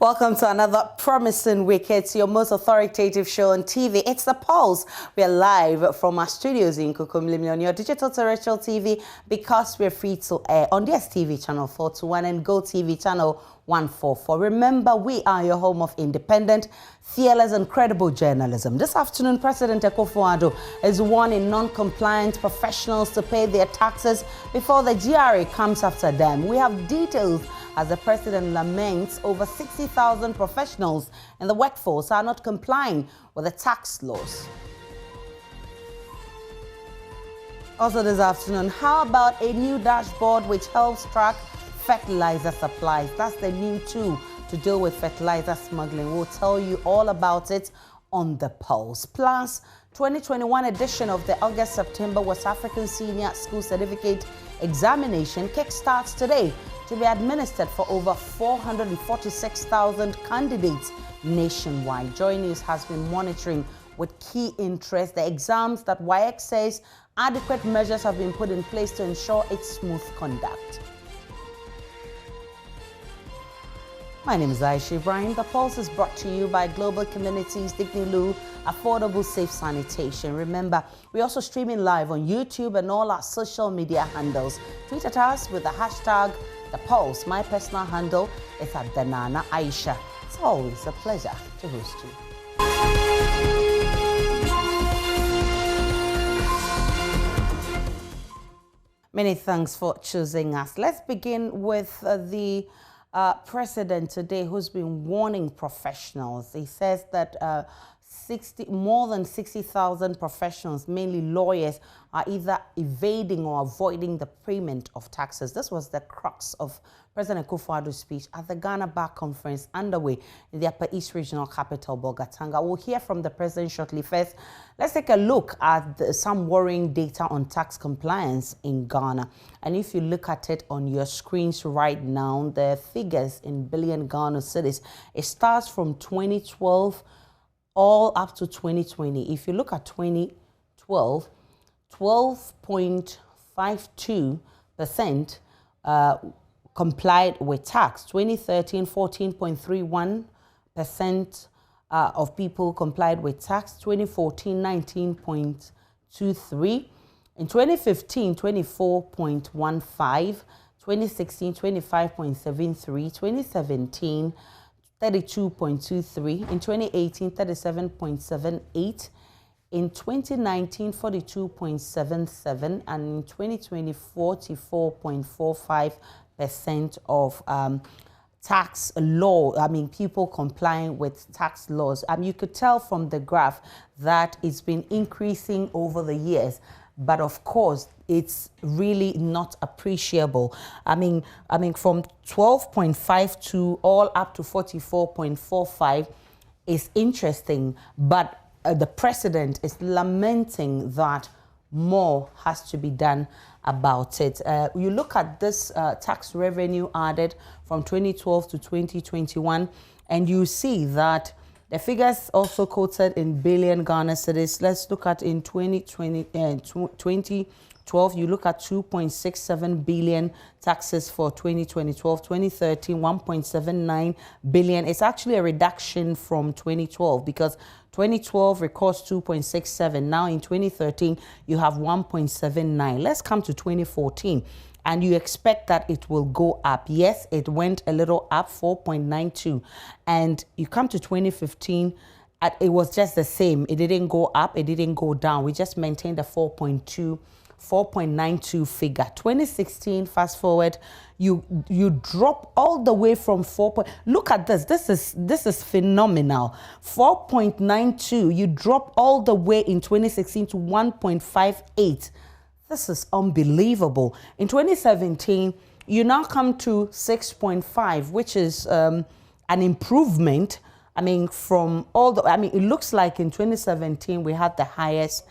Welcome to another promising week. It's your most authoritative show on TV. It's The Pulse. We are live from our studios in Kukumlimi on your digital terrestrial TV because we're free to air on DSTV channel 421 and Go TV channel 144. Remember, we are your home of independent, fearless and credible journalism. This afternoon, President Akufo-Addo is warning non-compliant professionals to pay their taxes before the GRA comes after them. We have details as the president laments over 60,000 professionals in the workforce are not complying with the tax laws. Also this afternoon, how about a new dashboard which helps track fertilizer supplies? That's the new tool to deal with fertilizer smuggling. We'll tell you all about it on The Pulse. Plus, 2021 edition of the August-September West African Senior School Certificate Examination kickstarts today to be administered for over 446,000 candidates nationwide. JoyNews has been monitoring with key interest the exams that WAEC says adequate measures have been put in place to ensure its smooth conduct. My name is Aisha Ibrahim. The Pulse is brought to you by Global Communities, Dignilu, Affordable Safe Sanitation. Remember, we're also streaming live on YouTube and all our social media handles. Tweet at us with the hashtag The Pulse. My personal handle is @Danana Aisha. It's always a pleasure to host you. Many thanks for choosing us. Let's begin with the president today, who's been warning professionals. He says that more than 60,000 professionals, mainly lawyers, are either evading or avoiding the payment of taxes. This was the crux of President Akufo-Addo's speech at the Ghana Bar Conference underway in the Upper East Regional Capital, Bolgatanga. We'll hear from the president shortly. First, let's take a look at some worrying data on tax compliance in Ghana. And if you look at it on your screens right now, the figures in billion Ghana cedis, it starts from 2012 all up to 2020. If you look at 2012, 12.52% complied with tax. 2013, 14.31% of people complied with tax. 2014, 19.23%. In 2015, 24.15%. 2016, 25.73%. 2017, 32.23%. In 2018, 37.78%. In 2019, 42.77%. And in 2020, 44.45% of tax law, people complying with tax laws. You could tell from the graph that it's been increasing over the years. But of course, it's really not appreciable. From 12.52 all up to 44.45 is interesting, but the president is lamenting that more has to be done about it. You look at this tax revenue added from 2012 to 2021, and you see that the figures also quoted in billion Ghana cedis. Let's look at in 2012, you look at 2.67 billion taxes for 2012. 2013, 1.79 billion. It's actually a reduction from 2012 because 2012 records 2.67. Now in 2013, you have 1.79. Let's come to 2014. And you expect that it will go up. Yes, it went a little up, 4.92. And you come to 2015, it was just the same. It didn't go up, it didn't go down. We just maintained a 4.92 figure. 2016, fast forward, you drop all the way from 4. Look at this. This is phenomenal. 4.92. You drop all the way in 2016 to 1.58. This is unbelievable. In 2017, you now come to 6.5, which is an improvement. From all the, it looks like in 2017, we had the highest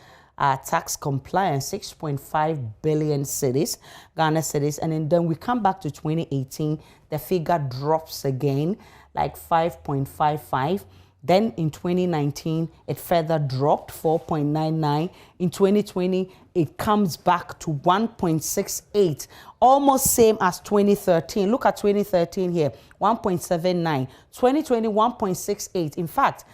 tax compliance, 6.5 billion Ghana cedis. And then we come back to 2018, the figure drops again, like 5.55. Then in 2019, it further dropped 4.99. In 2020, it comes back to 1.68, almost same as 2013. Look at 2013 here, 1.79. 2020, 1.68. In fact,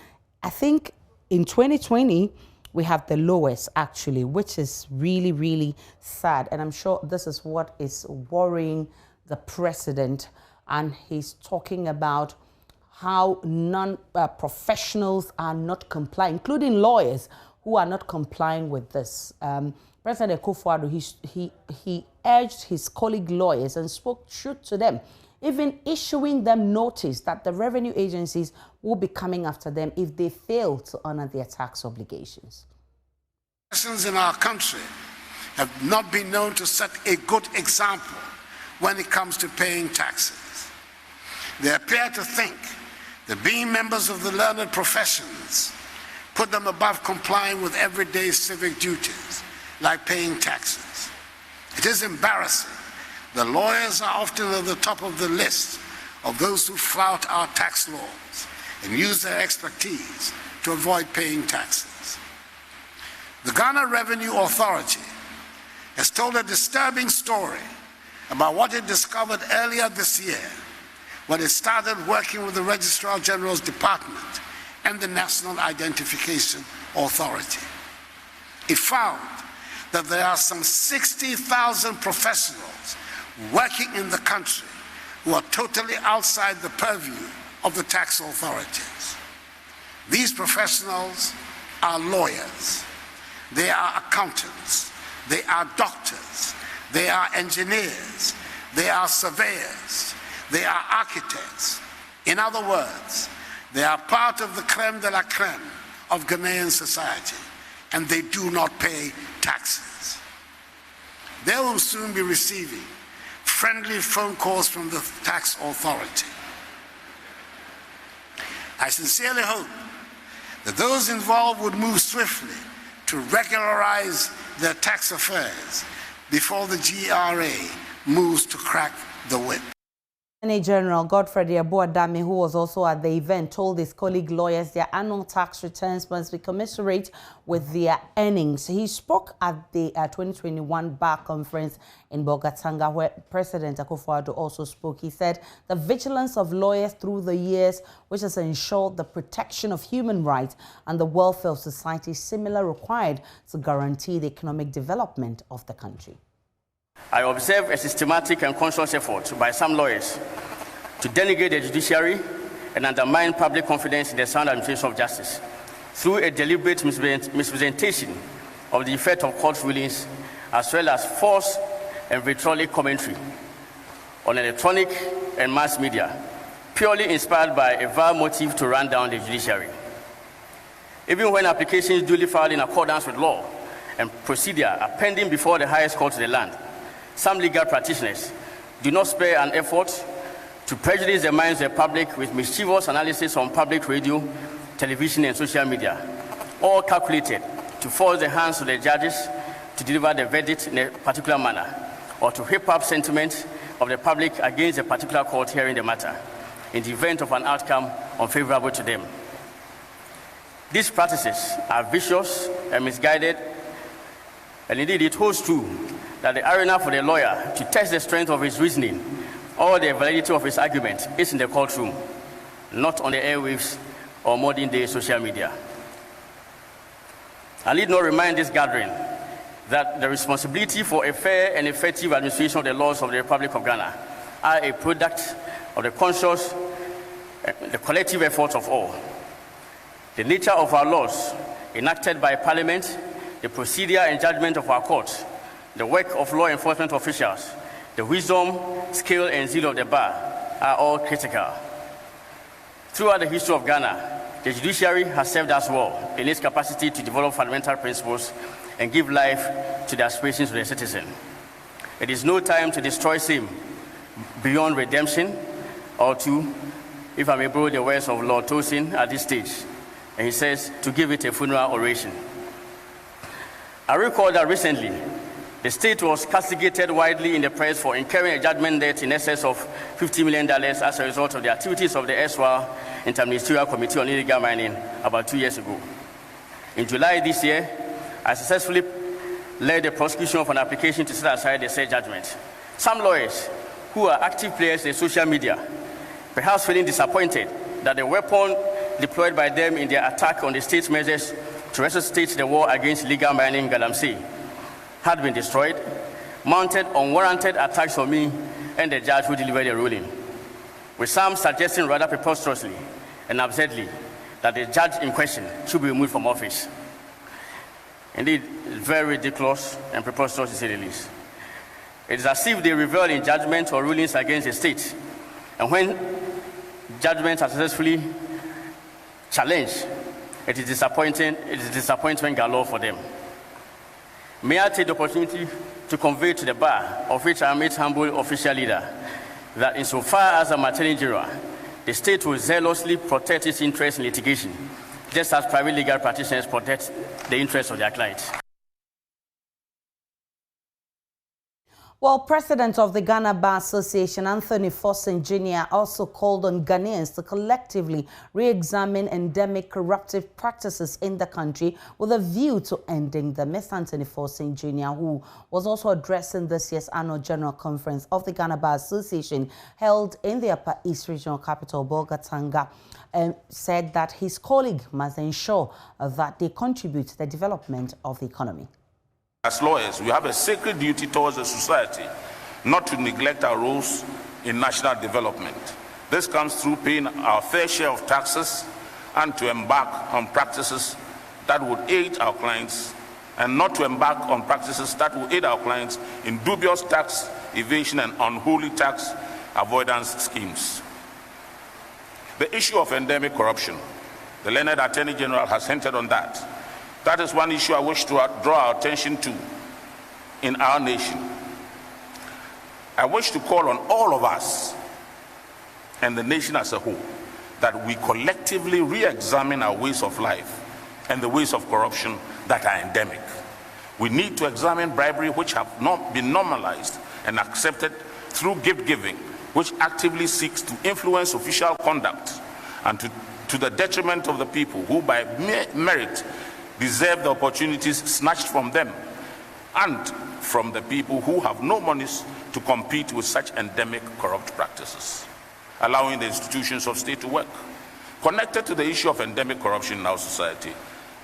I think in 2020, we have the lowest actually, which is really, really sad. And I'm sure this is what is worrying the president. And he's talking about how non-professionals are not complying, including lawyers who are not complying with this. President Akufo-Addo, he urged his colleague lawyers and spoke truth to them, even issuing them notice that the revenue agencies will be coming after them if they fail to honor their tax obligations. Persons in our country have not been known to set a good example when it comes to paying taxes. They appear to think that being members of the learned professions put them above complying with everyday civic duties, like paying taxes. It is embarrassing. The lawyers are often at the top of the list of those who flout our tax laws and use their expertise to avoid paying taxes. The Ghana Revenue Authority has told a disturbing story about what it discovered earlier this year when it started working with the Registrar General's Department and the National Identification Authority. It found that there are some 60,000 professionals working in the country who are totally outside the purview of the tax authorities. These professionals are lawyers, they are accountants, they are doctors, they are engineers, they are surveyors, they are architects. In other words, they are part of the crème de la crème of Ghanaian society, and they do not pay taxes. They will soon be receiving friendly phone calls from the tax authority. I sincerely hope that those involved would move swiftly to regularize their tax affairs before the GRA moves to crack the whip. Attorney General Godfrey Abuadame, who was also at the event, told his colleague lawyers their annual tax returns must be commensurate with their earnings. He spoke at the 2021 Bar Conference in Bogatanga, where President Akufo-Addo also spoke. He said the vigilance of lawyers through the years, which has ensured the protection of human rights and the welfare of society, is similar required to guarantee the economic development of the country. I observe a systematic and conscious effort by some lawyers to denigrate the judiciary and undermine public confidence in the sound administration of justice through a deliberate misrepresentation of the effect of court rulings, as well as false and vitriolic commentary on electronic and mass media, purely inspired by a vile motive to run down the judiciary. Even when applications duly filed in accordance with law and procedure are pending before the highest court of the land, some legal practitioners do not spare an effort to prejudice the minds of the public with mischievous analysis on public radio, television, and social media, all calculated to force the hands of the judges to deliver the verdict in a particular manner, or to whip up sentiment of the public against a particular court hearing the matter, in the event of an outcome unfavorable to them. These practices are vicious and misguided, and indeed it holds true that the arena for the lawyer to test the strength of his reasoning or the validity of his argument is in the courtroom, not on the airwaves or modern-day social media. I need not remind this gathering that the responsibility for a fair and effective administration of the laws of the Republic of Ghana are a product of the conscious, the collective efforts of all. The nature of our laws, enacted by Parliament, the procedure and judgment of our courts, the work of law enforcement officials, the wisdom, skill, and zeal of the bar are all critical. Throughout the history of Ghana, the judiciary has served us well in its capacity to develop fundamental principles and give life to the aspirations of the citizen. It is no time to destroy same beyond redemption, or to, if I may borrow the words of Lord Tosin at this stage, and he says, to give it a funeral oration. I recall that recently, the state was castigated widely in the press for incurring a judgment debt in excess of $50 million as a result of the activities of the erstwhile Interministerial Committee on Illegal Mining about 2 years ago. In July this year, I successfully led the prosecution of an application to set aside the said judgment. Some lawyers who are active players in social media, perhaps feeling disappointed that the weapon deployed by them in their attack on the state's measures to resuscitate the war against illegal mining in Galamsey had been destroyed, mounted unwarranted attacks on me and the judge who delivered the ruling, with some suggesting rather preposterously and absurdly that the judge in question should be removed from office. Indeed, it's very ridiculous and preposterous to say the least. It is as if they revel in judgments or rulings against the state, and when judgments are successfully challenged, it is disappointment galore for them. May I take the opportunity to convey to the bar, of which I am its humble official leader, that insofar as I'm Attorney General, the state will zealously protect its interests in litigation, just as private legal practitioners protect the interests of their clients. Well, President of the Ghana Bar Association, Anthony Forson Jr., also called on Ghanaians to collectively re-examine endemic corruptive practices in the country with a view to ending them. Mr. Anthony Forson Jr., who was also addressing this year's annual General Conference of the Ghana Bar Association held in the Upper East Regional Capital, Bolgatanga, said that his colleague must ensure that they contribute to the development of the economy. As lawyers, we have a sacred duty towards the society not to neglect our roles in national development. This comes through paying our fair share of taxes and to embark on practices that would aid our clients, and not to embark on practices that will aid our clients in dubious tax evasion and unholy tax avoidance schemes. The issue of endemic corruption, the learned Attorney General has hinted on that. That is one issue I wish to draw our attention to in our nation. I wish to call on all of us and the nation as a whole that we collectively re-examine our ways of life and the ways of corruption that are endemic. We need to examine bribery, which have not been normalized and accepted, through gift giving, which actively seeks to influence official conduct and to the detriment of the people who by merit deserve the opportunities snatched from them, and from the people who have no monies to compete with such endemic corrupt practices, allowing the institutions of state to work. Connected to the issue of endemic corruption in our society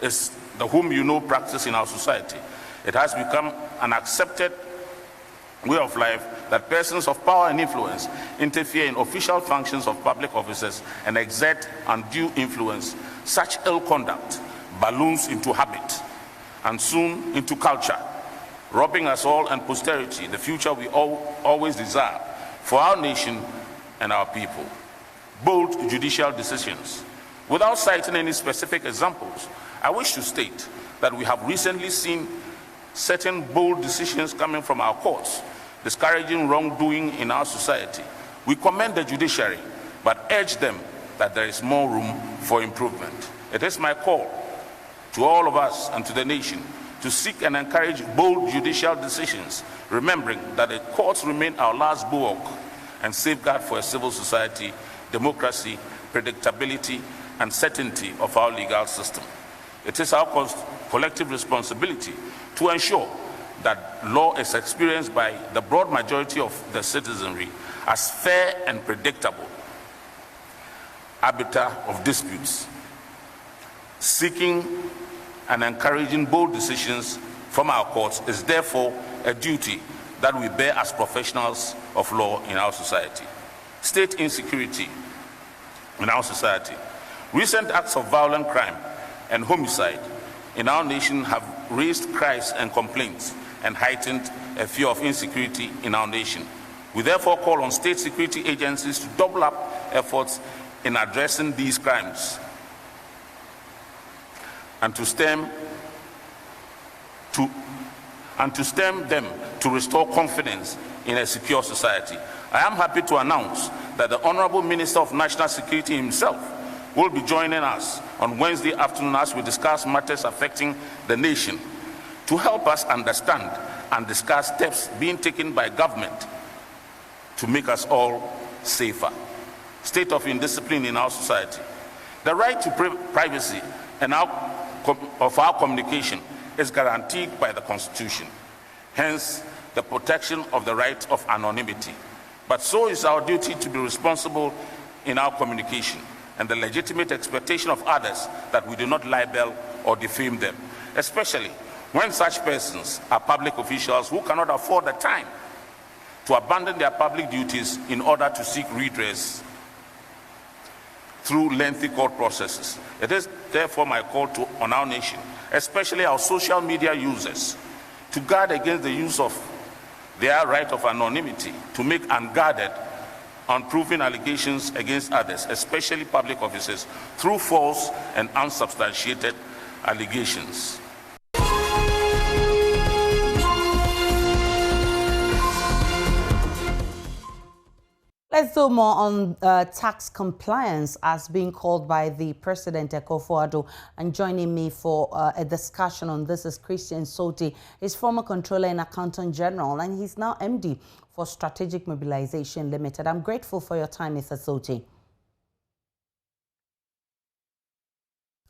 is the whom you know practice in our society. It has become an accepted way of life that persons of power and influence interfere in official functions of public offices and exert undue influence. Such ill conduct balloons into habit and soon into culture, robbing us all and posterity the future we always desire for our nation and our people. Bold judicial decisions. Without citing any specific examples, I wish to state that we have recently seen certain bold decisions coming from our courts, discouraging wrongdoing in our society. We commend the judiciary, but urge them that there is more room for improvement. It is my call to all of us and to the nation to seek and encourage bold judicial decisions, remembering that the courts remain our last bulwark and safeguard for a civil society, democracy, predictability, and certainty of our legal system. It is our collective responsibility to ensure that law is experienced by the broad majority of the citizenry as fair and predictable arbiter of disputes, seeking and encouraging bold decisions from our courts is therefore a duty that we bear as professionals of law in our society. State insecurity in our society. Recent acts of violent crime and homicide in our nation have raised cries and complaints and heightened a fear of insecurity in our nation. We therefore call on state security agencies to double up efforts in addressing these crimes and to stem them to restore confidence in a secure society. I am happy to announce that the Honorable Minister of National Security himself will be joining us on Wednesday afternoon as we discuss matters affecting the nation, to help us understand and discuss steps being taken by government to make us all safer. State of indiscipline in our society. The right to privacy and of our communication is guaranteed by the Constitution, hence the protection of the right of anonymity. But so is our duty to be responsible in our communication and the legitimate expectation of others that we do not libel or defame them, especially when such persons are public officials who cannot afford the time to abandon their public duties in order to seek redress through lengthy court processes. It is therefore my call on our nation, especially our social media users, to guard against the use of their right of anonymity to make unguarded, unproven allegations against others, especially public officers, through false and unsubstantiated allegations. Let's do more on tax compliance as being called by the President Akufo-Addo. And joining me for a discussion on this is Christian Soti. He's former Controller and Accountant General, and he's now MD for Strategic Mobilization Limited. I'm grateful for your time, Mr. Soti.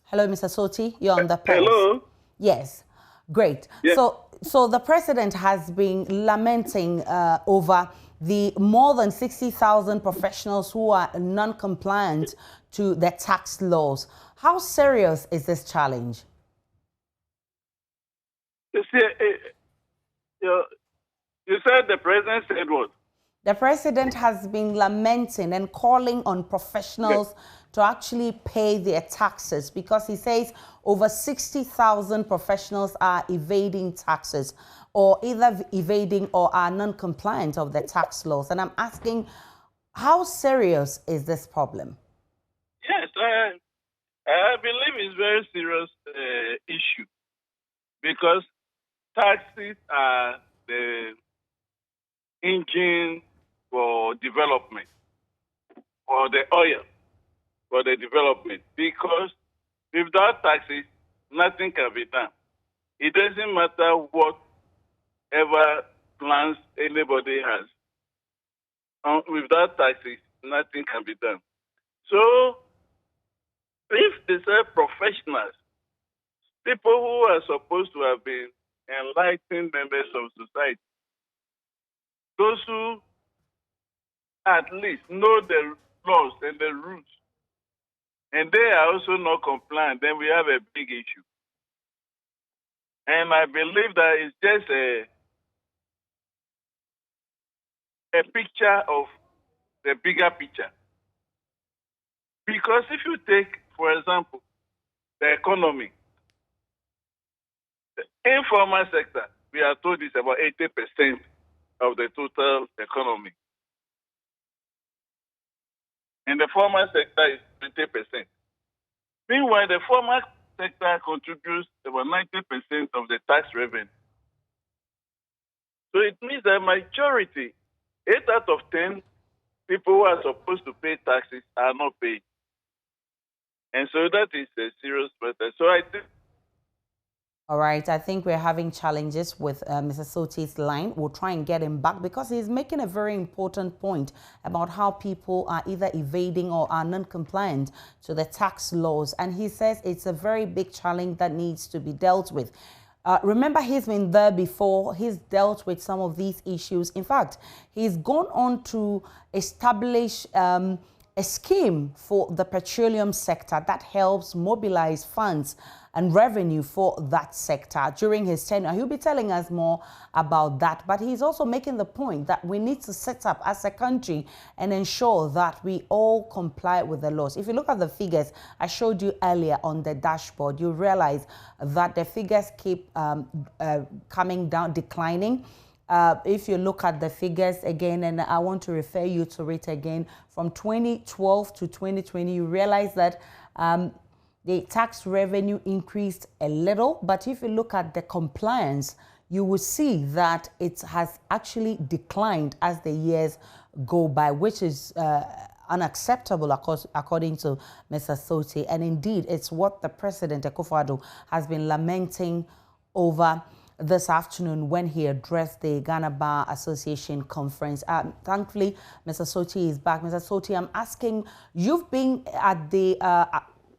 Hello, Mr. Soti. You're on the post. Hello. Yes. Great. Yes. So the President has been lamenting over the more than 60,000 professionals who are non-compliant to the tax laws. How serious is this challenge? You see, you said the President said what? The President has been lamenting and calling on professionals to actually pay their taxes because he says over 60,000 professionals are evading taxes, or either evading or are non-compliant of the tax laws. And I'm asking, how serious is this problem? Yes, I believe it's a very serious issue because taxes are the engine for development, or the oil for the development, because without taxes, nothing can be done. It doesn't matter whatever plans anybody has. Without taxes, nothing can be done. So, if they say professionals, people who are supposed to have been enlightened members of society, those who at least know the laws and the rules, and they are also not compliant, then we have a big issue. And I believe that it's just a picture of the bigger picture. Because if you take, for example, the economy, the informal sector, we are told it's about 80% of the total economy. And the formal sector is 20%. Meanwhile, the formal sector contributes about 90% of the tax revenue. So it means that majority, 8 out of 10 people who are supposed to pay taxes are not paying. And so that is a serious matter. So I think. All right, I think we're having challenges with Mr. Soti's line. We'll try and get him back because he's making a very important point about how people are either evading or are non-compliant to the tax laws. And he says it's a very big challenge that needs to be dealt with. Remember, he's been there before. He's dealt with some of these issues. In fact, he's gone on to establish a scheme for the petroleum sector that helps mobilize funds and revenue for that sector during his tenure. He'll be telling us more about that, but he's also making the point that we need to set up as a country and ensure that we all comply with the laws. If you look at the figures I showed you earlier on the dashboard, you realize that the figures keep coming down, declining. If you look at the figures again, and I want to refer you to it again, from 2012 to 2020, you realize that the tax revenue increased a little, but if you look at the compliance, you will see that it has actually declined as the years go by, which is unacceptable according to Mr. Soti. And indeed, it's what the President Akufo-Addo has been lamenting over this afternoon when he addressed the Ghana Bar Association conference. Thankfully, Mr. Soti is back. Mr. Soti, I'm asking, you've been at the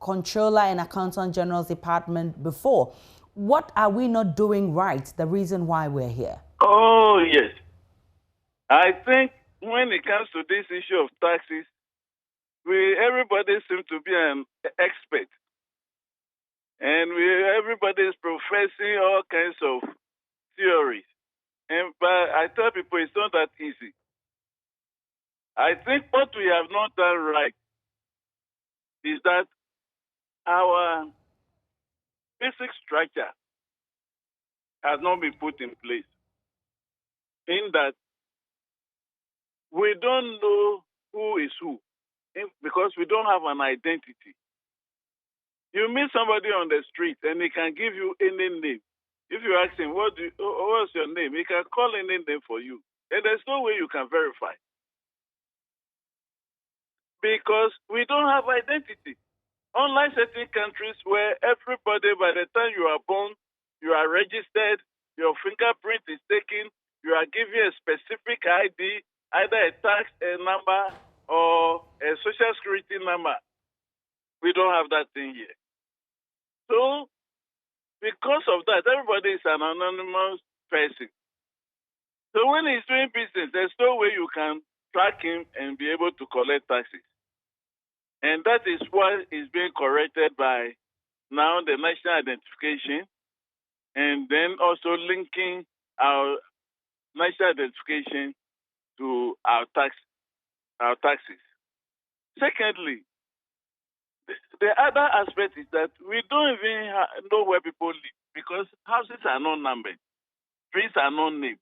Controller and Accountant General's Department before. What are we not doing right? The reason why we're here? Oh, yes. I think when it comes to this issue of taxes, everybody seems to be an expert. And everybody is professing all kinds of theories. But I tell people it's not that easy. I think what we have not done right is that our basic structure has not been put in place. In that we don't know who is who because we don't have an identity. You meet somebody on the street and he can give you any name. If you ask him, what's your name? He can call any name for you. And there's no way you can verify. Because we don't have identity. Unlike certain countries where everybody, by the time you are born, you are registered, your fingerprint is taken, you are given a specific ID, either a tax number or a social security number. We don't have that thing here. So, because of that, everybody is an anonymous person. So when he's doing business, there's no way you can track him and be able to collect taxes. And that is what is being corrected by now the national identification, and then also linking our national identification to our taxes. Secondly, the other aspect is that we don't even know where people live because houses are not numbered, streets are not named.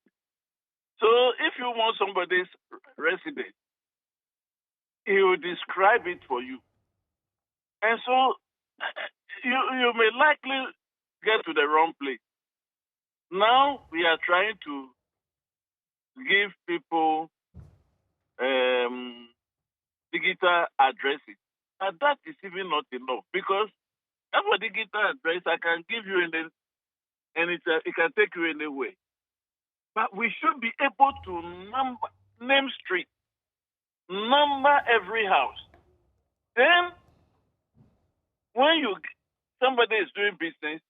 So if you want somebody's residence, he will describe it for you. And so you may likely get to the wrong place. Now we are trying to give people digital addresses. And that is even not enough because for digital address, I can give you and it can take you anywhere. But we should be able to name street, number every house. Then, when somebody is doing business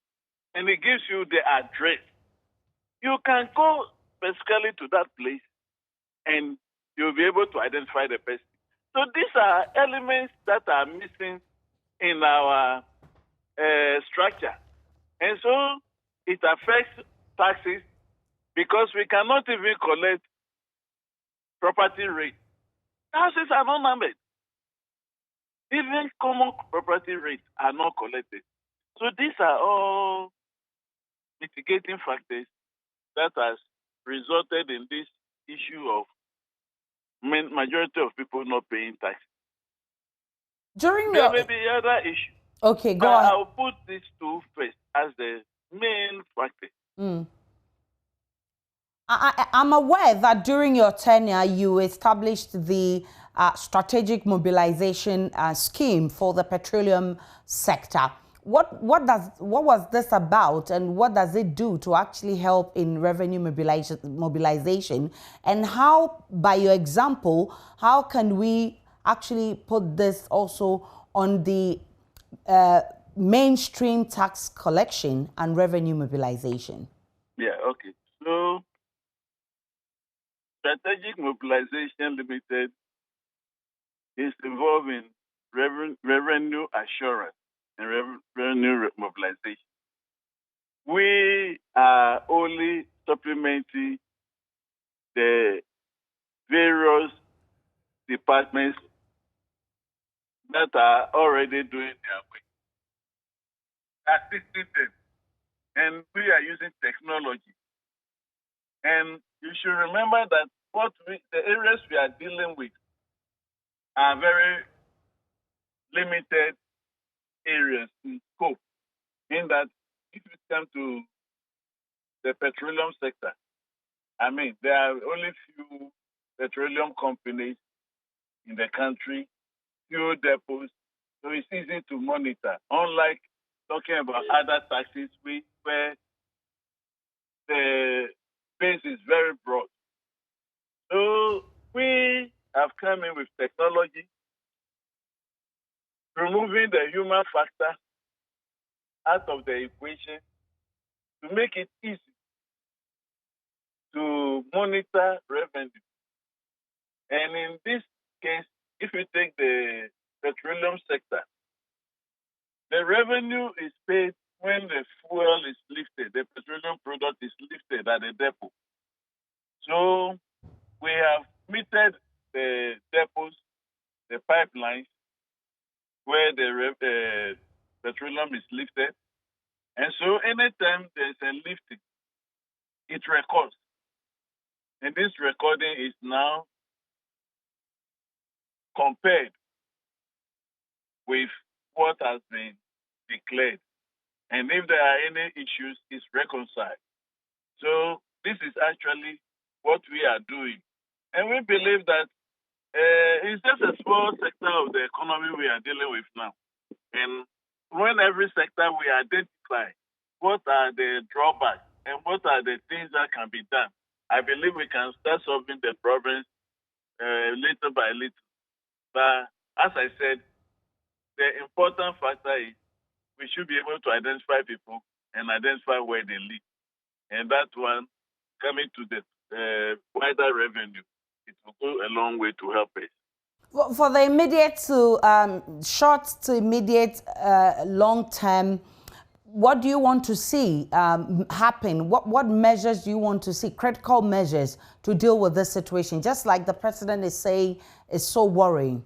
and he gives you the address, you can go specifically to that place and you'll be able to identify the person. So these are elements that are missing in our structure. And so it affects taxes because we cannot even collect property rates. Houses are not numbered. Even common property rates are not collected. So these are all mitigating factors that has resulted in this issue of majority of people not paying tax. During There may be other issues. Okay, go ahead. I'll put these two first as the main factor. I'm aware that during your tenure, you established the strategic mobilization scheme for the petroleum sector. What was this about, and what does it do to actually help in revenue mobilization? And how, by your example, how can we actually put this also on the mainstream tax collection and revenue mobilization? Yeah, okay. So, Strategic Mobilization Limited is involved in revenue assurance and revenue mobilization. We are only supplementing the various departments that are already doing their work, assisting them. And we are using technology. And you should remember that the areas we are dealing with are very limited areas in scope. In that, if you come to the petroleum sector, I mean, there are only few petroleum companies in the country, few depots, so it's easy to monitor. Unlike talking about other taxes where the base is very broad. So we have come in with technology removing the human factor out of the equation to make it easy to monitor revenue. And in this case, if you take the petroleum sector, the revenue is paid when the fuel is lifted, the petroleum product is lifted at the depot. So we have metered the depots, the pipelines, where the petroleum is lifted. And so anytime there's a lifting, it records. And this recording is now compared with what has been declared. And if there are any issues, it's reconciled. So this is actually what we are doing. And we believe that it's just a small sector of the economy we are dealing with now. And when every sector we identify what are the drawbacks and what are the things that can be done, I believe we can start solving the problems little by little. But as I said, the important factor is we should be able to identify people and identify where they live. And that one, coming to the wider revenue, it will go a long way to help us. For the immediate to short to immediate long term, what do you want to see happen? What measures do you want to see, critical measures to deal with this situation? Just like the president is saying, is so worrying.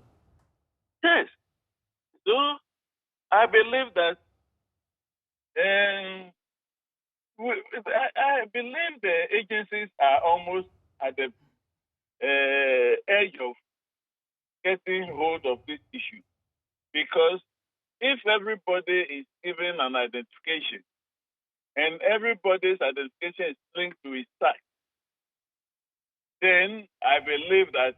Yes. So I believe that I believe the agencies are almost at the edge of getting hold of this issue. Because if everybody is given an identification and everybody's identification is linked to his tax, then I believe that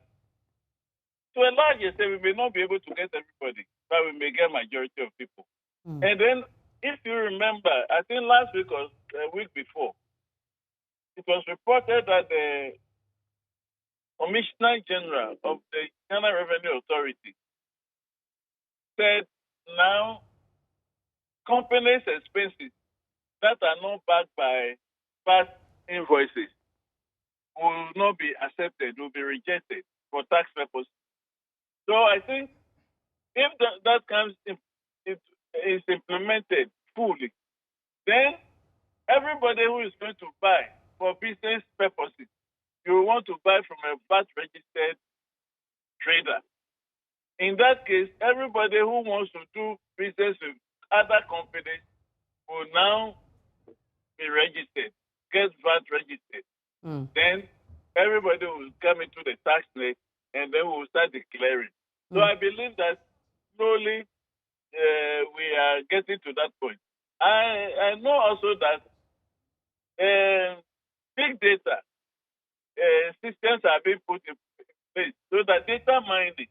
to a large extent we may not be able to get everybody, but we may get majority of people. And then if you remember, I think last week or a week before, it was reported that the Commissioner General of the Ghana Revenue Authority said now companies' expenses that are not backed by past invoices will not be accepted, will be rejected for tax purposes. So I think if that comes is implemented fully, then everybody who is going to buy for business purposes, you want to buy from a VAT-registered trader. In that case, everybody who wants to do business with other companies will now be registered, get VAT registered. Then everybody will come into the tax net and then we'll start declaring. So I believe that slowly we are getting to that point. I know also that big data systems are being put in place so that data mining,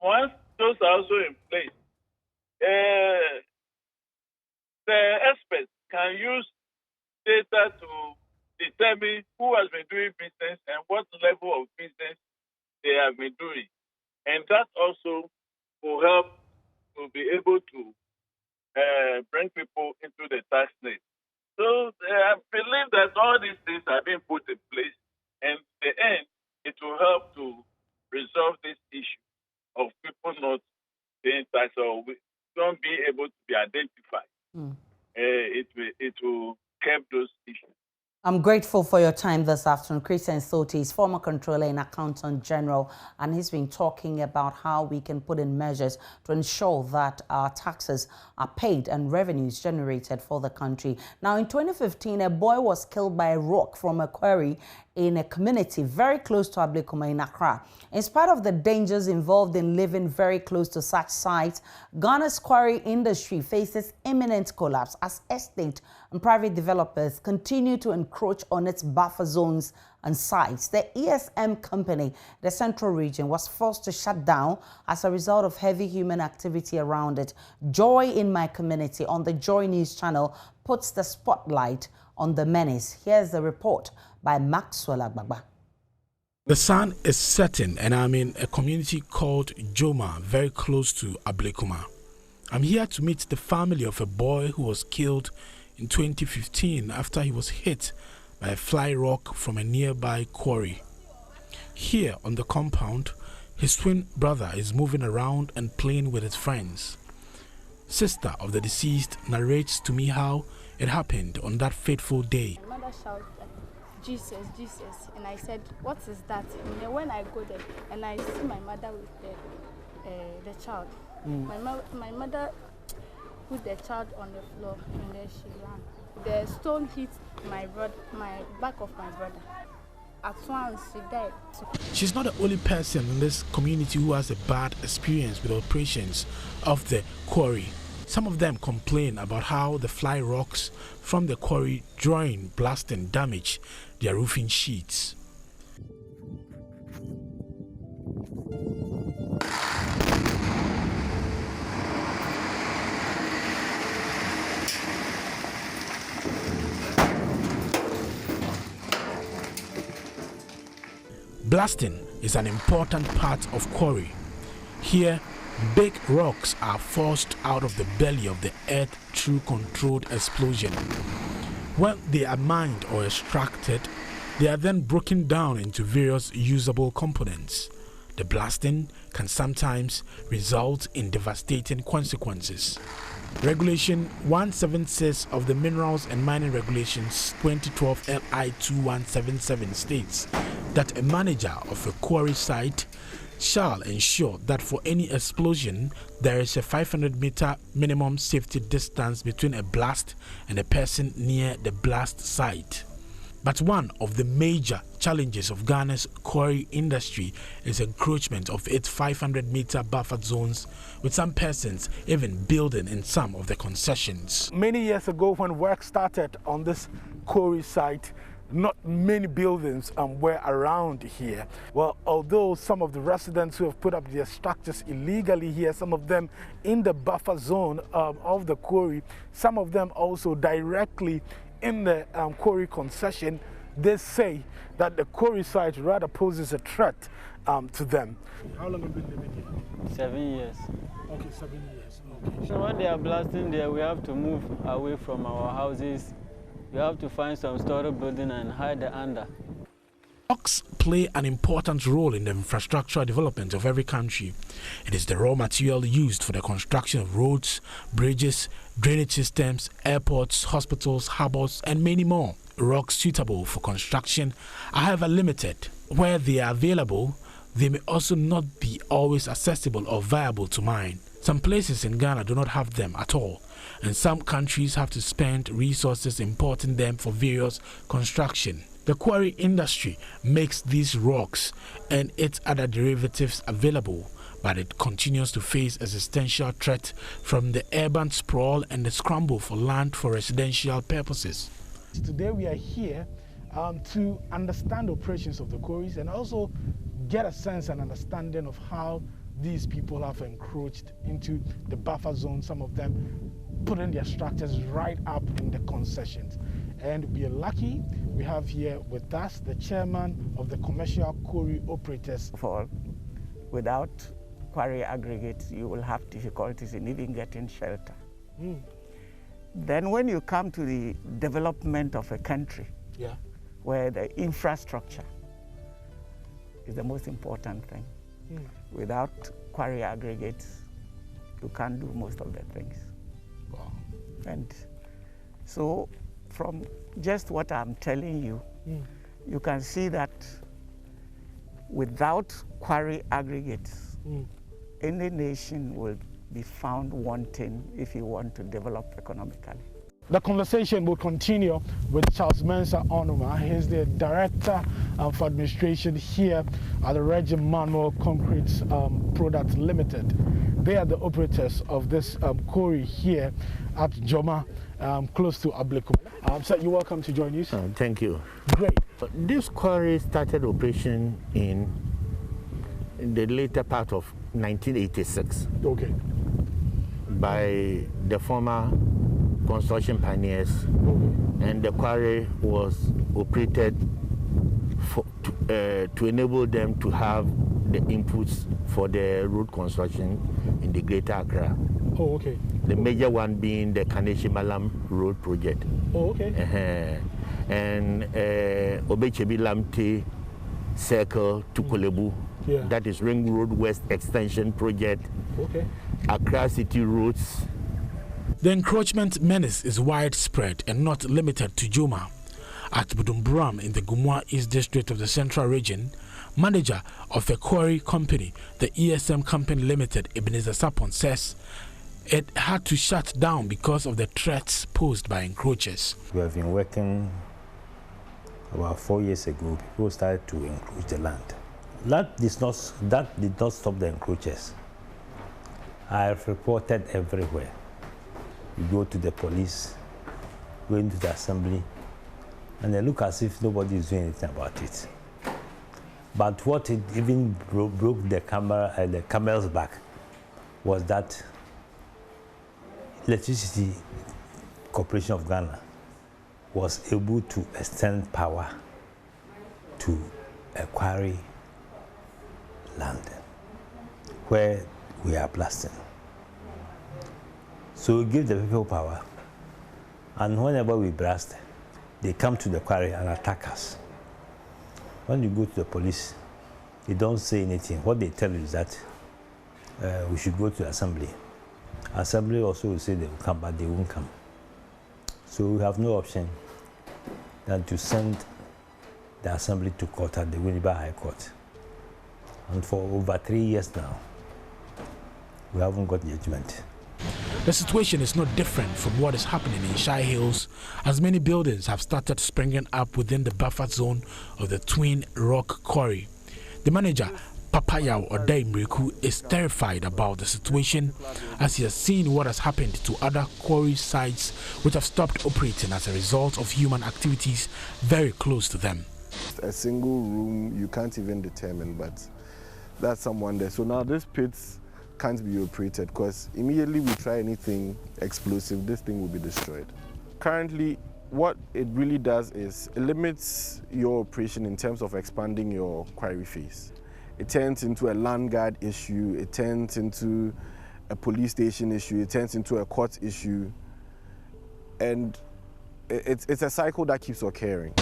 once those are also in place, the experts can use data to determine who has been doing business and what level of business they have been doing. And that also will help to be able to bring people into the tax net. So I believe that all these things are being put in place, and in the end, it will help to resolve this issue of people not paying tax or don't be able to be identified. It will curb those issues. I'm grateful for your time this afternoon. Christian Sote is former controller and accountant general, and he's been talking about how we can put in measures to ensure that our taxes are paid and revenues generated for the country. Now, in 2015, a boy was killed by a rock from a quarry in a community very close to Ablekuma in Accra. In spite of the dangers involved in living very close to such sites, Ghana's quarry industry faces imminent collapse as estate and private developers continue to encroach on its buffer zones and sites. The ESM company, the Central Region, was forced to shut down as a result of heavy human activity around it. Joy in My Community on the JoyNews channel puts the spotlight on the menace. Here's the report by Maxwell Agbagba. The sun is setting and I'm in a community called Joma, very close to Ablekuma. I'm here to meet the family of a boy who was killed in 2015 after he was hit by a fly rock from a nearby quarry. Here on the compound, his twin brother is moving around and playing with his friends. Sister of the deceased narrates to me how it happened on that fateful day. My mother shouted, Jesus, Jesus, and I said, what is that? And then when I go there and I see my mother with the child, my mother put the child on the floor and then she ran. The stone hit my back of my brother. At once she died. She's not the only person in this community who has a bad experience with operations of the quarry. Some of them complain about how the fly rocks from the quarry drawing, blasting, damage their roofing sheets. Blasting is an important part of quarry. Here, big rocks are forced out of the belly of the earth through controlled explosion. When they are mined or extracted, they are then broken down into various usable components. The blasting can sometimes result in devastating consequences. Regulation 176 of the Minerals and Mining Regulations 2012 LI 2177 states that a manager of a quarry site shall ensure that for any explosion there is a 500-meter minimum safety distance between a blast and a person near the blast site. But one of the major challenges of Ghana's quarry industry is encroachment of its 500-meter buffer zones, with some persons even building in some of the concessions. Many years ago, when work started on this quarry site, not many buildings were around here. Well, although some of the residents who have put up their structures illegally here, some of them in the buffer zone of the quarry, some of them also directly in the quarry concession, they say that the quarry site rather poses a threat to them. How long have you been living here? 7 years. Okay, 7 years. Okay. So when they are blasting there, we have to move away from our houses. We have to find some storage building and hide under. Rocks play an important role in the infrastructural development of every country. It is the raw material used for the construction of roads, bridges, drainage systems, airports, hospitals, harbors, and many more. Rocks suitable for construction are however limited. Where they are available, they may also not be always accessible or viable to mine. Some places in Ghana do not have them at all, and some countries have to spend resources importing them for various construction. The quarry industry makes these rocks and its other derivatives available, but it continues to face existential threat from the urban sprawl and the scramble for land for residential purposes. Today we are here to understand the operations of the quarries and also get a sense and understanding of how these people have encroached into the buffer zone, some of them putting their structures right up in the concessions. And we are lucky, we have here with us the chairman of the Commercial Quarry Operators. Without quarry aggregates, you will have difficulties in even getting shelter. Then when you come to the development of a country, where the infrastructure is the most important thing. Without quarry aggregates, you can't do most of the things. Wow. And so from just what I'm telling you, you can see that without quarry aggregates, any nation will be found wanting if you want to develop economically. The conversation will continue with Charles Mensah Onuma. He's the Director for Administration here at the Regime Manual Concrete Products Limited. They are the operators of this quarry here at Joma, close to Ablekuma. Sir, you're welcome to JoyNews. Thank you. Great. This quarry started operation in the later part of 1986. Okay. By the former construction pioneers, and the quarry was operated to enable them to have the inputs for the road construction in the Greater Accra. Oh, okay. The major one being the Kaneshi Malam Road project. Oh, okay. And Obechebi Lamte Circle to Kolebu. Yeah. That is Ring Road West Extension Project. Okay. Accra City Roads. The encroachment menace is widespread and not limited to Joma. At Budumbram in the Gumwa East District of the Central Region, manager of a quarry company, the ESM Company Limited, Ebenezer Sapon, says it had to shut down because of the threats posed by encroachers. We have been working about 4 years ago. People started to encroach the land. That did not stop the encroachers. I have reported everywhere. You go to the police, go into the assembly, and they look as if nobody is doing anything about it. But what it even broke the camel's back was that Electricity Corporation of Ghana was able to extend power to a quarry land where we are blasting. So we give the people power, and whenever we blast, they come to the quarry and attack us. When you go to the police, they don't say anything. What they tell you is that we should go to assembly. Assembly also will say they will come, but they won't come. So we have no option than to send the assembly to court at the Winneba High Court. And for over 3 years now, we haven't got judgment. The situation is not different from what is happening in Shire Hills, as many buildings have started springing up within the buffer zone of the Twin Rock Quarry. The manager, Papayao Odaimriku, is terrified about the situation as he has seen what has happened to other quarry sites which have stopped operating as a result of human activities very close to them. A single room you can't even determine, but that's someone there. So now this pits can't be operated because immediately we try anything explosive, this thing will be destroyed. Currently, what it really does is it limits your operation in terms of expanding your quarry face. It turns into a land guard issue, it turns into a police station issue, it turns into a court issue, and it's a cycle that keeps occurring.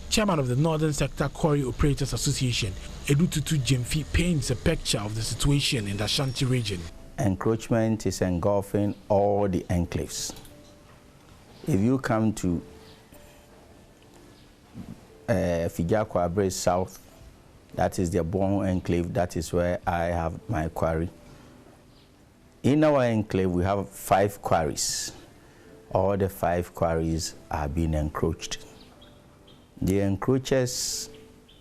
Chairman of the Northern Sector Quarry Operators Association, Edututu Jemfi, paints a picture of the situation in the Ashanti region. Encroachment is engulfing all the enclaves. If you come to Fijakwa Abre South, that is the Bon enclave, that is where I have my quarry. In our enclave, we have 5 quarries. All the 5 quarries are being encroached. The encroachers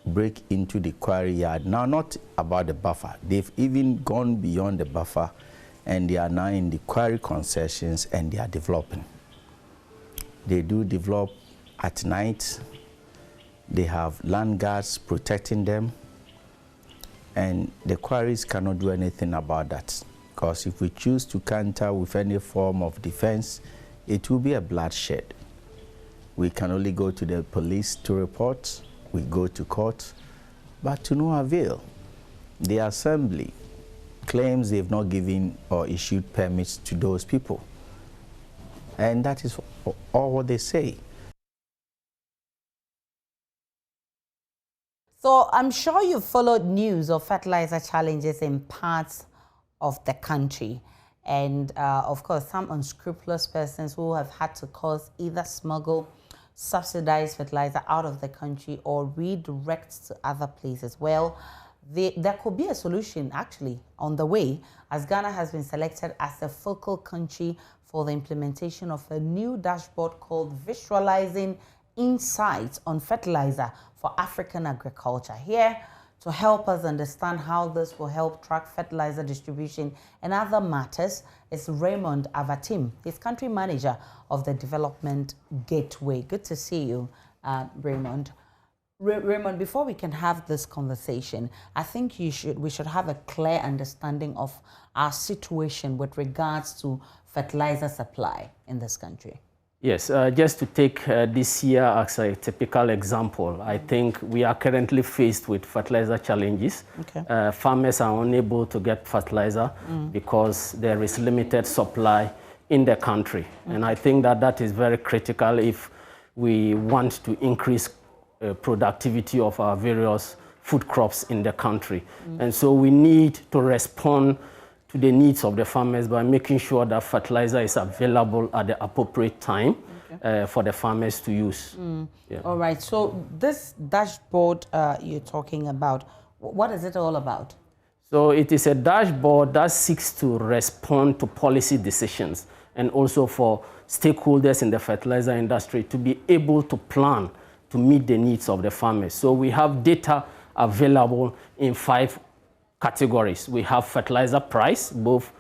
break into the quarry yard. Now, not about the buffer. They've even gone beyond the buffer, and they are now in the quarry concessions, and they are developing. They do develop at night. They have land guards protecting them, and the quarries cannot do anything about that. Because if we choose to counter with any form of defense, it will be a bloodshed. We can only go to the police to report, we go to court, but to no avail. The assembly claims they've not given or issued permits to those people. And that is all what they say. So I'm sure you've followed news of fertilizer challenges in parts of the country. And of course, some unscrupulous persons who have had to cause either smuggle subsidized fertilizer out of the country or redirect to other places. Well, there could be a solution actually on the way, as Ghana has been selected as a focal country for the implementation of a new dashboard called Visualizing Insights on Fertilizer for African Agriculture. Here to help us understand how this will help track fertilizer distribution and other matters is Raymond Avatim. He's country manager of the Development Gateway. Good to see you, Raymond. Raymond, before we can have this conversation, I think we should have a clear understanding of our situation with regards to fertilizer supply in this country. Yes, just to take this year as a typical example, I think we are currently faced with fertilizer challenges. Okay. Farmers are unable to get fertilizer because there is limited supply in the country. And I think that that is very critical if we want to increase productivity of our various food crops in the country. And so we need to respond to the needs of the farmers by making sure that fertilizer is available at the appropriate time for the farmers to use. Yeah. All right, so this dashboard you're talking about, what is it all about? So it is a dashboard that seeks to respond to policy decisions and also for stakeholders in the fertilizer industry to be able to plan to meet the needs of the farmers. So we have data available in 5 categories. We have fertilizer price, both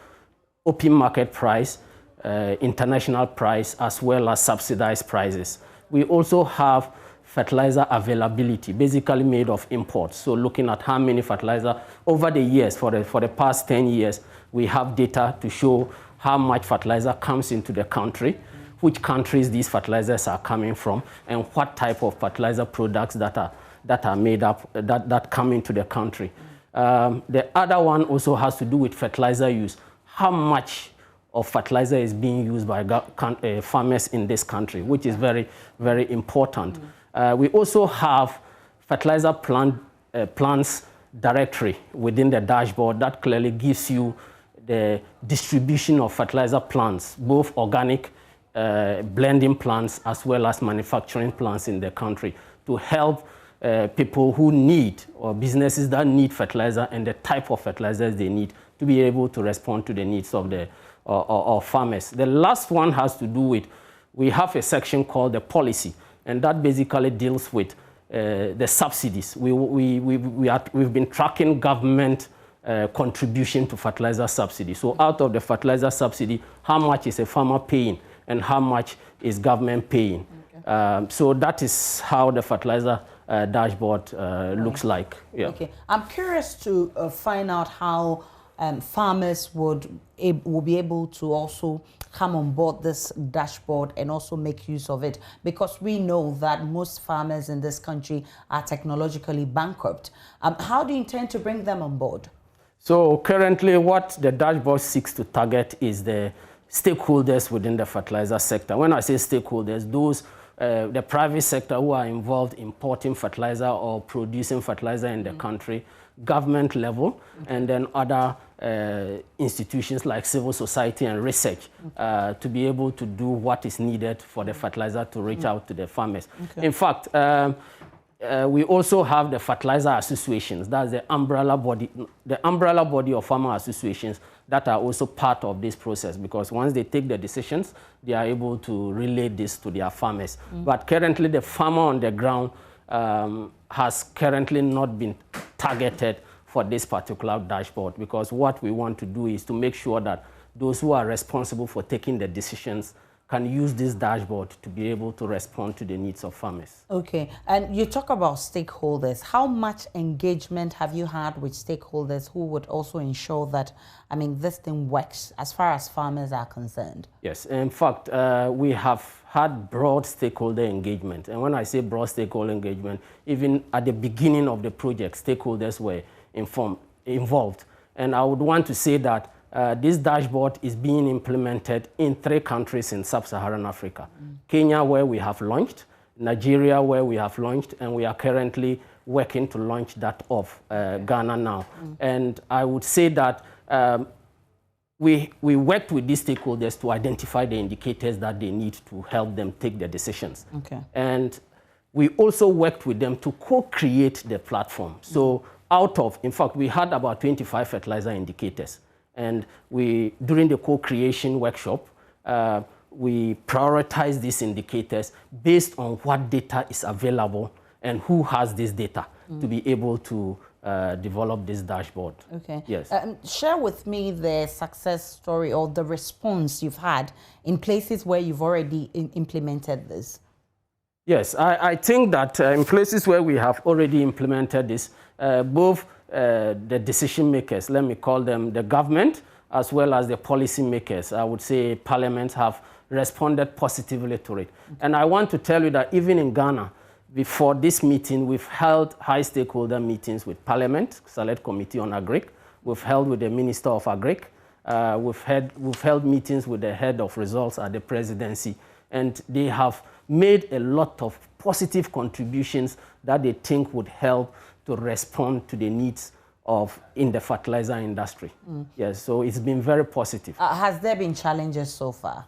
open market price, international price, as well as subsidized prices. We also have fertilizer availability, basically made of imports. So looking at how many fertilizer over the years, for the past 10 years, we have data to show how much fertilizer comes into the country, which countries these fertilizers are coming from, and what type of fertilizer products that are made up, that come into the country. The other one also has to do with fertilizer use. How much of fertilizer is being used by farmers in this country, which is very, very important. We also have fertilizer plants directory within the dashboard that clearly gives you the distribution of fertilizer plants, both organic blending plants as well as manufacturing plants in the country, to help people who need, or businesses that need fertilizer and the type of fertilizers they need to be able to respond to the needs of the farmers. The last one has to do with, we have a section called the policy, and that basically deals with the subsidies. We've been tracking government contribution to fertilizer subsidy. So out of the fertilizer subsidy, how much is a farmer paying and how much is government paying? Okay. So that is how the fertilizer dashboard looks like. Yeah. Okay, I'm curious to find out how farmers will be able to also come on board this dashboard and also make use of it, because we know that most farmers in this country are technologically bankrupt. How do you intend to bring them on board? So currently what the dashboard seeks to target is the stakeholders within the fertilizer sector. When I say stakeholders, those the private sector who are involved in importing fertilizer or producing fertilizer in the country, government level, and then other institutions like civil society and research to be able to do what is needed for the fertilizer to reach out to the farmers. Okay. In fact, we also have the fertilizer associations. That's the umbrella body of farmer associations that are also part of this process, because once they take the decisions, they are able to relay this to their farmers. But currently, the farmer on the ground has currently not been targeted for this particular dashboard, because what we want to do is to make sure that those who are responsible for taking the decisions can use this dashboard to be able to respond to the needs of farmers. Okay, and you talk about stakeholders. How much engagement have you had with stakeholders who would also ensure that, I mean, this thing works as far as farmers are concerned? Yes, in fact, we have had broad stakeholder engagement. And when I say broad stakeholder engagement, even at the beginning of the project, stakeholders were involved. And I would want to say that this dashboard is being implemented in 3 countries in sub-Saharan Africa. Kenya, where we have launched, Nigeria, where we have launched, and we are currently working to launch that of Ghana now. And I would say that we worked with these stakeholders to identify the indicators that they need to help them take the decisions. Okay. And we also worked with them to co-create the platform. So in fact, we had about 25 fertilizer indicators. And during the co-creation workshop, we prioritize these indicators based on what data is available and who has this data to be able to develop this dashboard. Okay. Yes. Share with me the success story or the response you've had in places where you've already implemented this. Yes, I think that in places where we have already implemented this, both the decision makers, let me call them the government, as well as the policy makers, I would say parliaments have responded positively to it. And I want to tell you that even in Ghana, before this meeting, we've held high stakeholder meetings with Parliament, Select Committee on Agric. We've held with the Minister of Agric. We've held meetings with the head of results at the presidency. And they have made a lot of positive contributions that they think would help to respond to the needs in the fertilizer industry. Yes, so it's been very positive. Has there been challenges so far?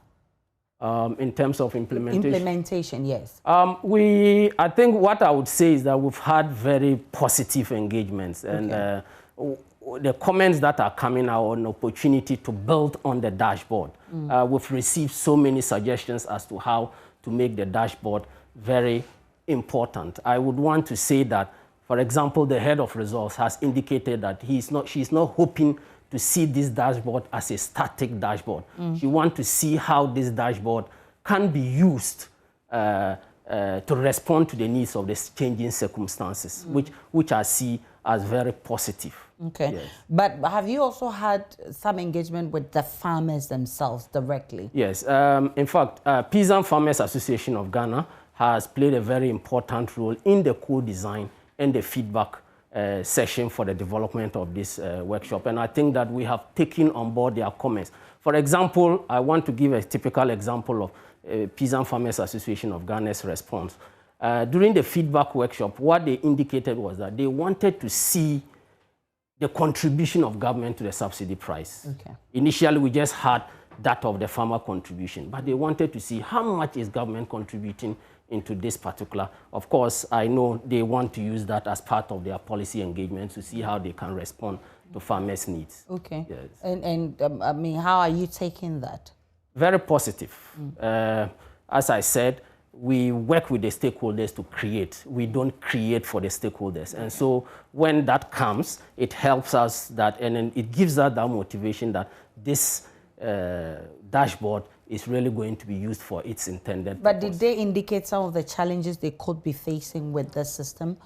In terms of implementation? Implementation, yes. I think what I would say is that we've had very positive engagements, and the comments that are coming are an opportunity to build on the dashboard. We've received so many suggestions as to how to make the dashboard very important. I would want to say that, for example, the head of results has indicated that she's not hoping to see this dashboard as a static dashboard. She wants to see how this dashboard can be used to respond to the needs of the changing circumstances, which I see as very positive. Okay. Yes. But have you also had some engagement with the farmers themselves directly? Yes. In fact, Peasant Farmers Association of Ghana has played a very important role in the co-design and the feedback session for the development of this workshop. And I think that we have taken on board their comments. For example, I want to give a typical example of Peasant Farmers Association of Ghana's response. During the feedback workshop, what they indicated was that they wanted to see the contribution of government to the subsidy price. Okay. Initially, we just had that of the farmer contribution, but they wanted to see how much is government contributing into this particular. Of course, I know they want to use that as part of their policy engagement to see how they can respond to farmers' needs. Okay. Yes. And I mean, how are you taking that? Very positive. As I said, we work with the stakeholders to create. We don't create for the stakeholders. And so when that comes, it helps us that, and then it gives us that motivation that this dashboard is really going to be used for its intended purpose. But did they indicate some of the challenges they could be facing with the system?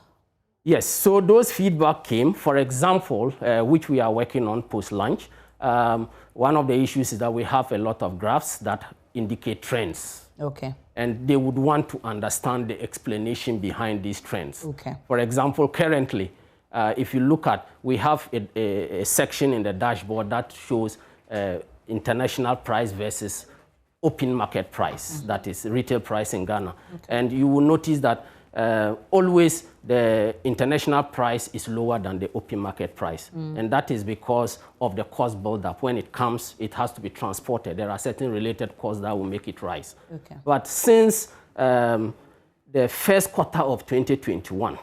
Yes, so those feedback came. For example, which we are working on post-launch, one of the issues is that we have a lot of graphs that indicate trends. Okay. And they would want to understand the explanation behind these trends. Okay. For example, currently, if you look at, we have a section in the dashboard that shows international price versus open market price, that is retail price in Ghana. Okay. And you will notice that always the international price is lower than the open market price. And that is because of the cost buildup. When it comes, it has to be transported. There are certain related costs that will make it rise. Okay. But since the first quarter of 2021,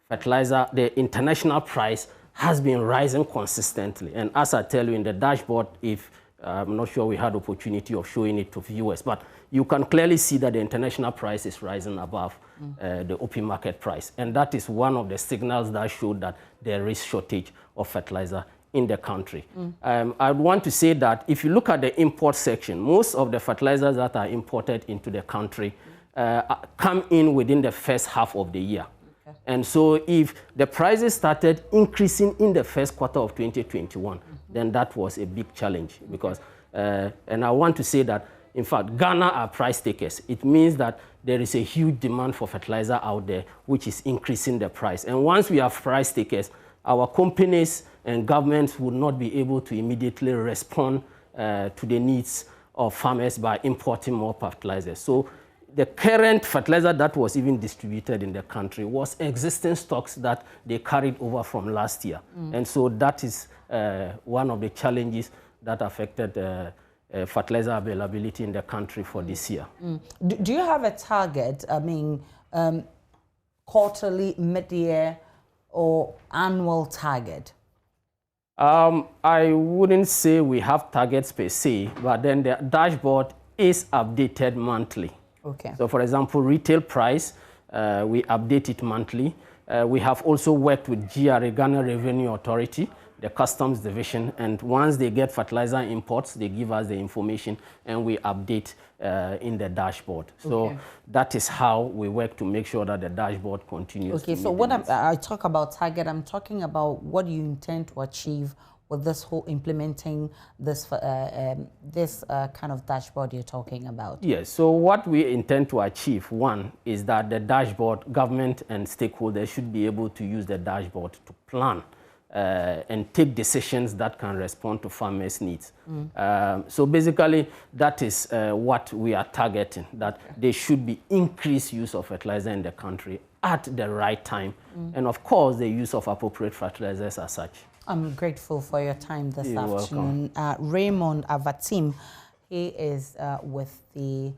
fertilizer, the international price has been rising consistently. And as I tell you in the dashboard, if I'm not sure we had opportunity of showing it to viewers, but you can clearly see that the international price is rising above the open market price. And that is one of the signals that showed that there is shortage of fertilizer in the country. I want to say that if you look at the import section, most of the fertilizers that are imported into the country come in within the first half of the year. Okay. And so if the prices started increasing in the first quarter of 2021, then that was a big challenge because, and I want to say that, in fact, Ghana are price takers. It means that there is a huge demand for fertilizer out there, which is increasing the price. And once we have price takers, our companies and governments would not be able to immediately respond to the needs of farmers by importing more fertilizers. So the current fertilizer that was even distributed in the country was existing stocks that they carried over from last year. And so that is one of the challenges that affected fertilizer availability in the country for this year. Do you have a target, I mean, quarterly, mid-year, or annual target? I wouldn't say we have targets per se, but then the dashboard is updated monthly. Okay. So for example, retail price, we update it monthly. We have also worked with GRA, Ghana Revenue Authority, the customs division, and once they get fertilizer imports, they give us the information and we update in the dashboard. So that is how we work to make sure that the dashboard continues. Okay, so when I talk about target, I'm talking about what you intend to achieve with this whole implementing this kind of dashboard you're talking about? Yes, so what we intend to achieve, one, is that the dashboard, government and stakeholders should be able to use the dashboard to plan and take decisions that can respond to farmers' needs. So basically, that is what we are targeting, that there should be increased use of fertilizer in the country at the right time. And of course, the use of appropriate fertilizers as such. I'm grateful for your time this You're afternoon. Raymond Avatim, he is with the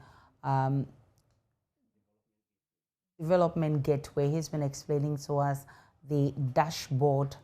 Development Gateway. He's been explaining to us the dashboard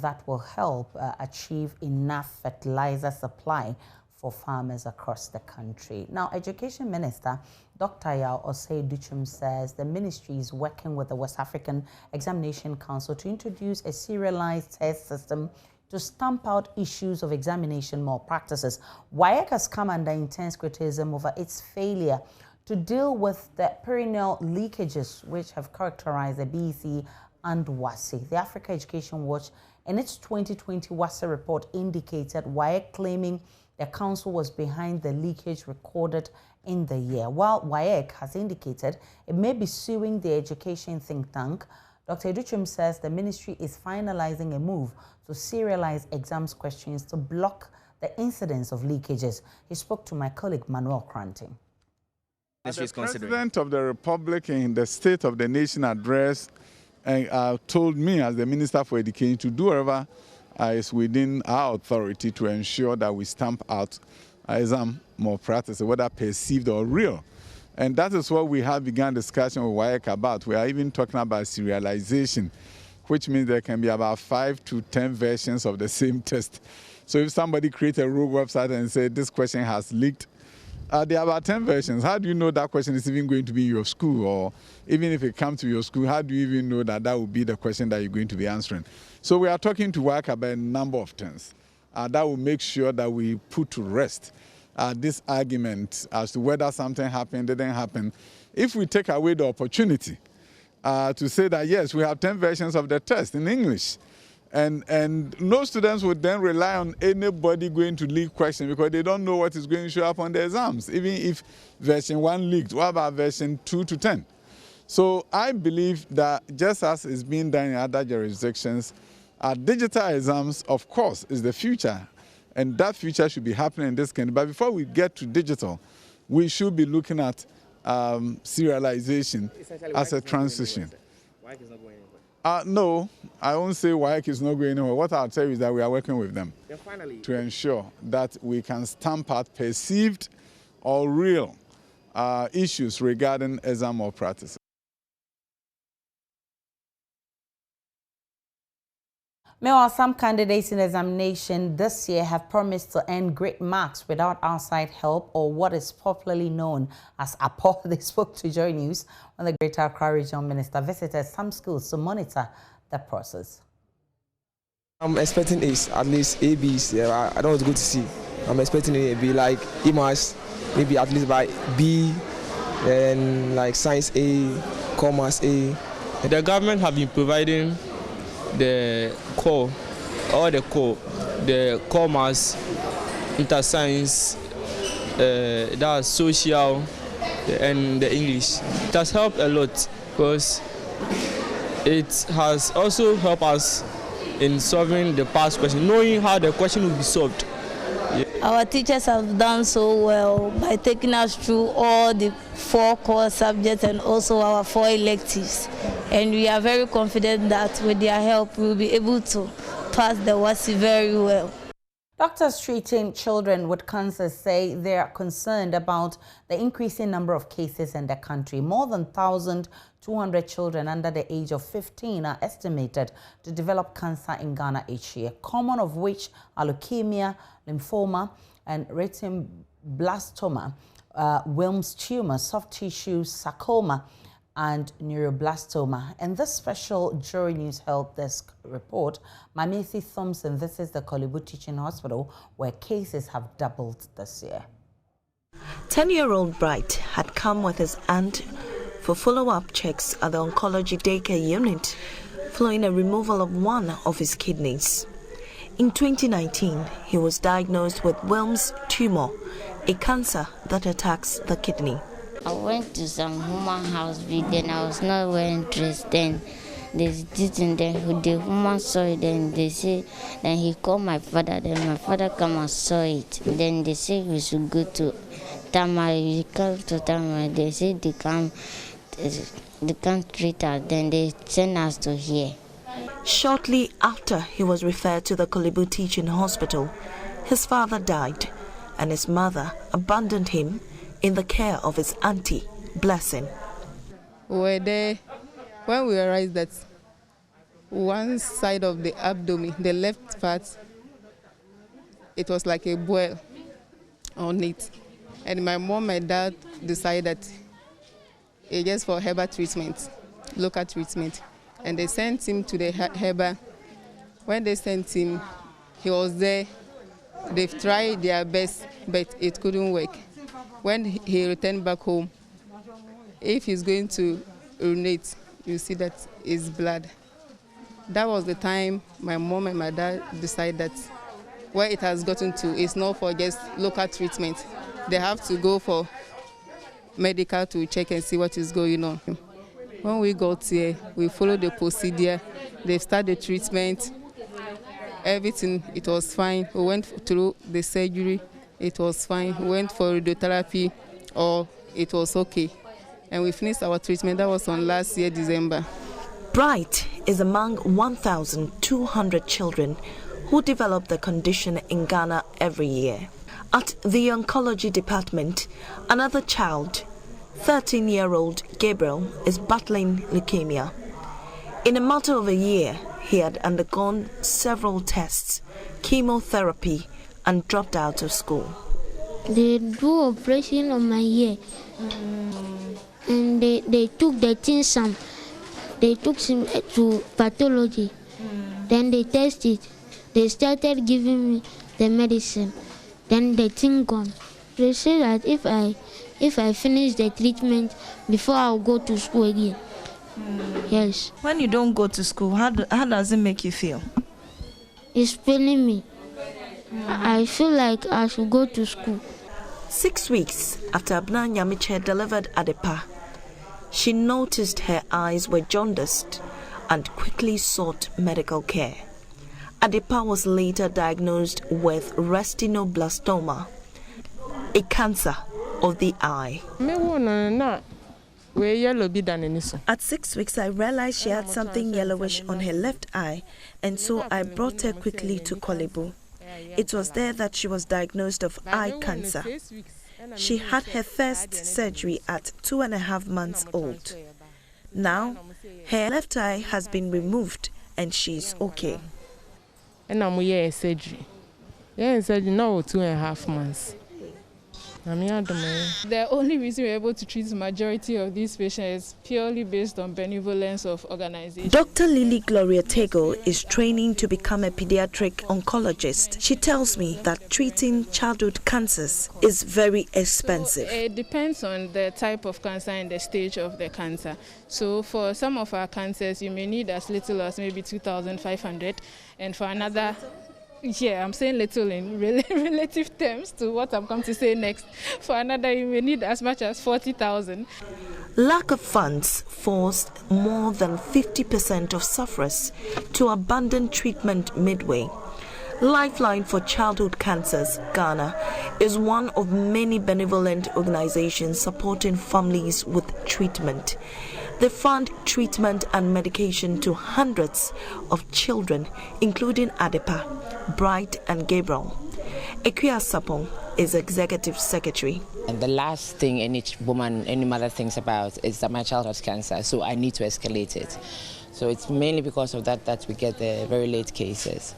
that will help achieve enough fertilizer supply for farmers across the country. Now, Education Minister Dr. Yao Osei-Duchum says the ministry is working with the West African Examination Council to introduce a serialized test system to stamp out issues of examination malpractices. WAEC has come under intense criticism over its failure to deal with the perennial leakages which have characterized the BEC and WASI. The Africa Education Watch, in its 2020 WASI report, indicated WAEC claiming the council was behind the leakage recorded in the year. While WAEC has indicated it may be suing the education think tank, Dr. Duchum says the ministry is finalizing a move to serialize exams questions to block the incidence of leakages. He spoke to my colleague Manuel Kranting. The President of the Republic in the State of the Nation address told me as the Minister for Education to do whatever is within our authority to ensure that we stamp out exam malpractice, whether perceived or real. And that is what we have begun discussion with WAEC about. We are even talking about serialization, which means there can be about 5 to 10 versions of the same test. So if somebody creates a rogue website and says this question has leaked, there are about 10 versions. How do you know that question is even going to be in your school? Or even if it comes to your school, how do you even know that that will be the question that you're going to be answering? So we are talking to WAEC about a number of things that will make sure that we put to rest this argument as to whether something happened, didn't happen. If we take away the opportunity to say that, yes, we have 10 versions of the test in English, and no students would then rely on anybody going to leak questions because they don't know what is going to show up on the exams. Even if version 1 leaked, what about version 2 to 10? So I believe that just as is being done in other jurisdictions, digital exams, of course, is the future. And that future should be happening in this country. But before we get to digital, we should be looking at serialization as a transition. WAEC is not going anywhere. No, I won't say WAEC is not going anywhere. What I'll tell you is that we are working with them to ensure that we can stamp out perceived or real issues regarding exam malpractice. Meanwhile, some candidates in the examination this year have promised to earn great marks without outside help, or what is popularly known as APO. They spoke to JoyNews when the Greater Quarry Region Minister visited some schools to monitor the process. I'm expecting A's, at least ABs. Yeah, I don't want to go to C. I'm expecting A, B, like EMAS, maybe at least by B, and like Science A, Commerce A. The government have been providing the core, the commerce, inter-science, that's social, and the English. It has helped a lot because it has also helped us in solving the past question, knowing how the question will be solved. Yeah. Our teachers have done so well by taking us through all the 4 core subjects and also our 4 electives. And we are very confident that with their help, we will be able to pass the WASI very well. Doctors treating children with cancer say they are concerned about the increasing number of cases in the country. More than 1,200 children under the age of 15 are estimated to develop cancer in Ghana each year, common of which are leukemia, lymphoma, and retinoblastoma, Wilms tumor, soft tissue sarcoma, and neuroblastoma. In this special JoyNews Health Desk report, Mamisi Thompson visits the Kolebu Teaching Hospital, where cases have doubled this year. 10-year-old Bright had come with his aunt for follow-up checks at the oncology daycare unit, following a removal of one of his kidneys. In 2019, he was diagnosed with Wilms tumor, a cancer that attacks the kidney. I went to some human house, but then I was not wearing dress. Then they didn't. Then the woman saw it. Then they say, then he called my father. Then my father come and saw it. Then they say we should go to Tamari. We come to Tamari. They say they can't treat us. Then they send us to here. Shortly after he was referred to the Kolebu Teaching Hospital, his father died, and his mother abandoned him in the care of his auntie, Blessing. We were there when we realized that one side of the abdomen, the left part, it was like a boil on it. And my mom and dad decided it's just for herbal treatment, local treatment. And they sent him to the herbal. When they sent him, he was there. They've tried their best, but it couldn't work. When he returned back home, if he's going to urinate, you see that it's blood. That was the time my mom and my dad decided that where it has gotten to is not for just local treatment. They have to go for medical to check and see what is going on. When we got here, we followed the procedure. They started the treatment. Everything, it was fine. We went through the surgery. It was fine. We went for radiotherapy, or it was okay. And we finished our treatment. That was on last year, December. Bright is among 1,200 children who develop the condition in Ghana every year. At the oncology department, another child, 13-year-old Gabriel, is battling leukemia. In a matter of a year, he had undergone several tests, chemotherapy, and dropped out of school. They do operation on my ear, and they took the tinsam. They took him to pathology. Then they tested. They started giving me the medicine. Then the thing gone. They say that if I finish the treatment before I'll go to school again. Yes. When you don't go to school, how does it make you feel? It's paining me. I feel like I should go to school. 6 weeks after Abna Nyamiche delivered Adepa, she noticed her eyes were jaundiced and quickly sought medical care. Adepa was later diagnosed with retinoblastoma, a cancer of the eye. At 6 weeks, I realized she had something yellowish on her left eye, and so I brought her quickly to Kolebu. It was there that she was diagnosed of eye cancer. She had her first surgery at 2.5 months old. Now, her left eye has been removed and she's okay. And I'm here surgery. Yeah, surgery now 2.5 months. The only reason we're able to treat the majority of these patients is purely based on benevolence of organizations. Dr. Lily Gloria Tego is training to become a pediatric oncologist. She tells me that treating childhood cancers is very expensive. So it depends on the type of cancer and the stage of the cancer. So for some of our cancers, you may need as little as maybe 2,500, and for another, yeah, I'm saying little in relative terms to what I'm going to say next. For another, you may need as much as 40,000. Lack of funds forced more than 50% of sufferers to abandon treatment midway. Lifeline for Childhood Cancers Ghana is one of many benevolent organizations supporting families with treatment. They fund treatment and medication to hundreds of children, including Adepa, Bright and Gabriel. Ekuya Sapong is executive secretary. And the last thing any woman, any mother thinks about is that my child has cancer, so I need to escalate it. So it's mainly because of that that we get the very late cases.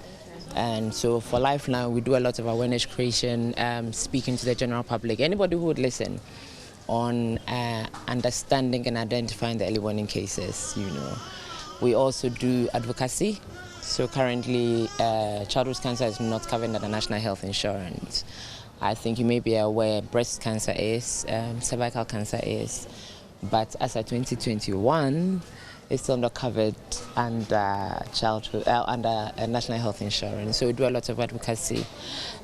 And so for Lifeline, we do a lot of awareness creation, speaking to the general public, anybody who would listen, on understanding and identifying the early warning cases, you know. We also do advocacy. So currently, childhood cancer is not covered under national health insurance. I think you may be aware breast cancer is, cervical cancer is, but as of 2021, it's under-covered under childhood, under National Health Insurance. So we do a lot of advocacy.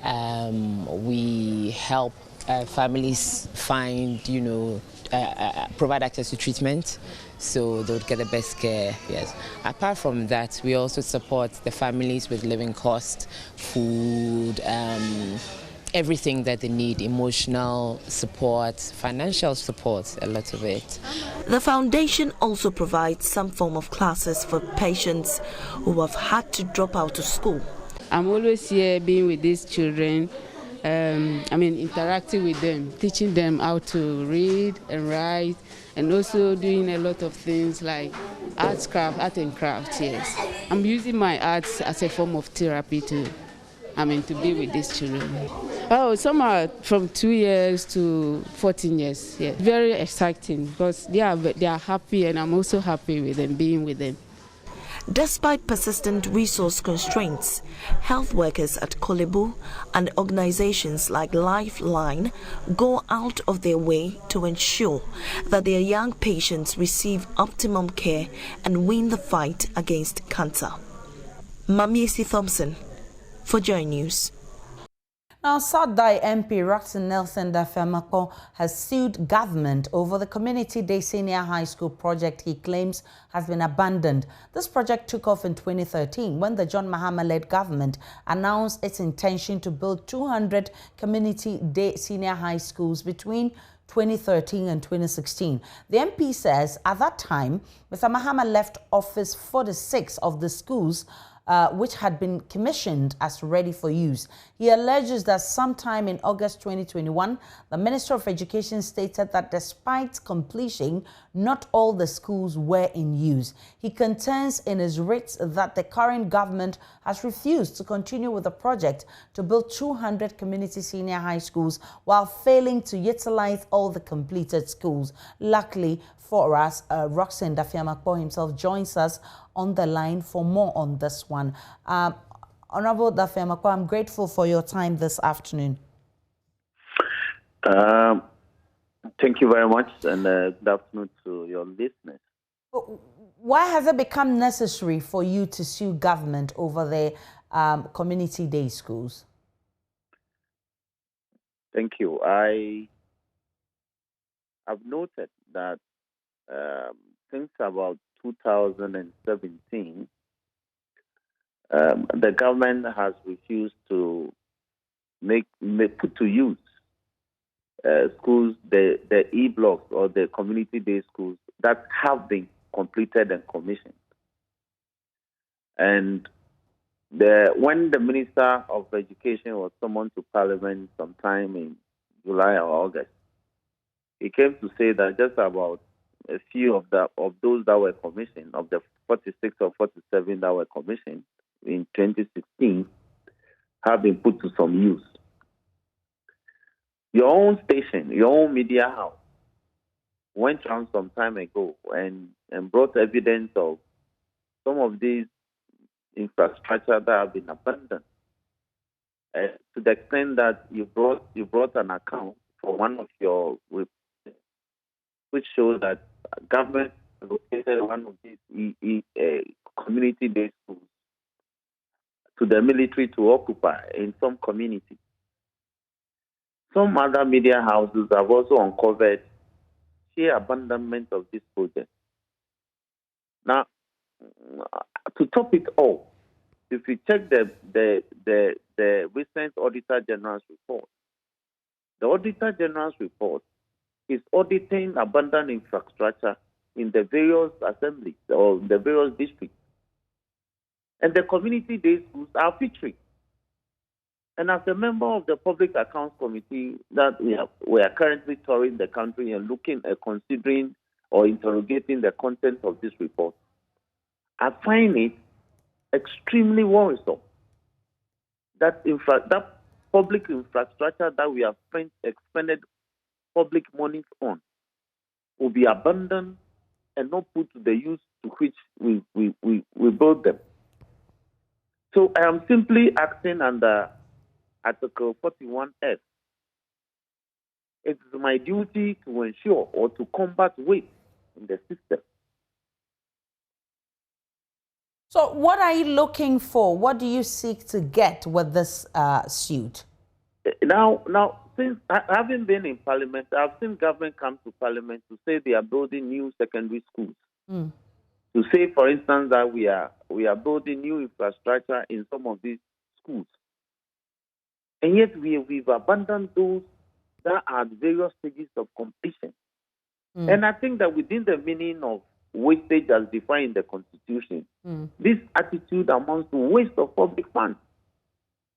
We help families find, provide access to treatment, so they would get the best care. Yes. Apart from that, we also support the families with living costs, food, everything that they need, emotional support, financial support, a lot of it. The foundation also provides some form of classes for patients who have had to drop out of school. I'm always here being with these children, interacting with them, teaching them how to read and write, and also doing a lot of things like art and craft, yes. I'm using my arts as a form of therapy to be with these children. Oh, some are from 2 years to 14 years. Yeah, very exciting because they are happy, and I'm also happy with them, being with them. Despite persistent resource constraints, health workers at Kolebu and organizations like Lifeline go out of their way to ensure that their young patients receive optimum care and win the fight against cancer. Mamiesi Thompson for JoyNews. Now, South-Dai MP Roxanne Nelson Dafeamako has sued government over the Community Day Senior High School project he claims has been abandoned. This project took off in 2013 when the John Mahama-led government announced its intention to build 200 Community Day Senior High Schools between 2013 and 2016. The MP says at that time, Mr. Mahama left office 46 of the schools which had been commissioned as ready for use. He alleges that sometime in August 2021, the Minister of Education stated that despite completion, not all the schools were in use. He contends in his writ that the current government has refused to continue with the project to build 200 community senior high schools while failing to utilize all the completed schools. Luckily for us, Roxanne Dafeamako himself joins us on the line for more on this one. Honorable Dafeamako, I'm grateful for your time this afternoon. Thank you very much, and good afternoon to your listeners. Why has it become necessary for you to sue government over the community day schools? Thank you. I've noted that since about 2017, the government has refused to put to use schools, the E-blocks or the community day schools that have been completed and commissioned. And when the Minister of Education was summoned to Parliament sometime in July or August, he came to say that just about a few of those that were commissioned, of the 46 or 47 that were commissioned in 2016, have been put to some use. Your own station, your own media house, went around some time ago and brought evidence of some of these infrastructure that have been abandoned. To the extent that you brought an account for one of your reports, which shows that government located one of these community-based schools to the military to occupy in some communities. Some other media houses have also uncovered sheer abandonment of this project. Now, to top it all, if you check the recent Auditor General's report, the Auditor General's report is auditing abandoned infrastructure in the various assemblies or the various districts. And the community day schools are featuring. And as a member of the Public Accounts Committee that we are currently touring the country and looking at considering or interrogating the content of this report, I find it extremely worrisome that that public infrastructure that we have expended public monies on will be abandoned and not put to the use to which we build them. So I am simply acting under Article 41F. It is my duty to ensure or to combat waste in the system. So what are you looking for? What do you seek to get with this suit? Now, since having been in Parliament, I've seen government come to Parliament to say they are building new secondary schools. Mm. To say, for instance, that we are building new infrastructure in some of these schools. And yet we've abandoned those that are at various stages of completion. Mm. And I think that within the meaning of wastage as defined in the Constitution, this attitude amounts to waste of public funds.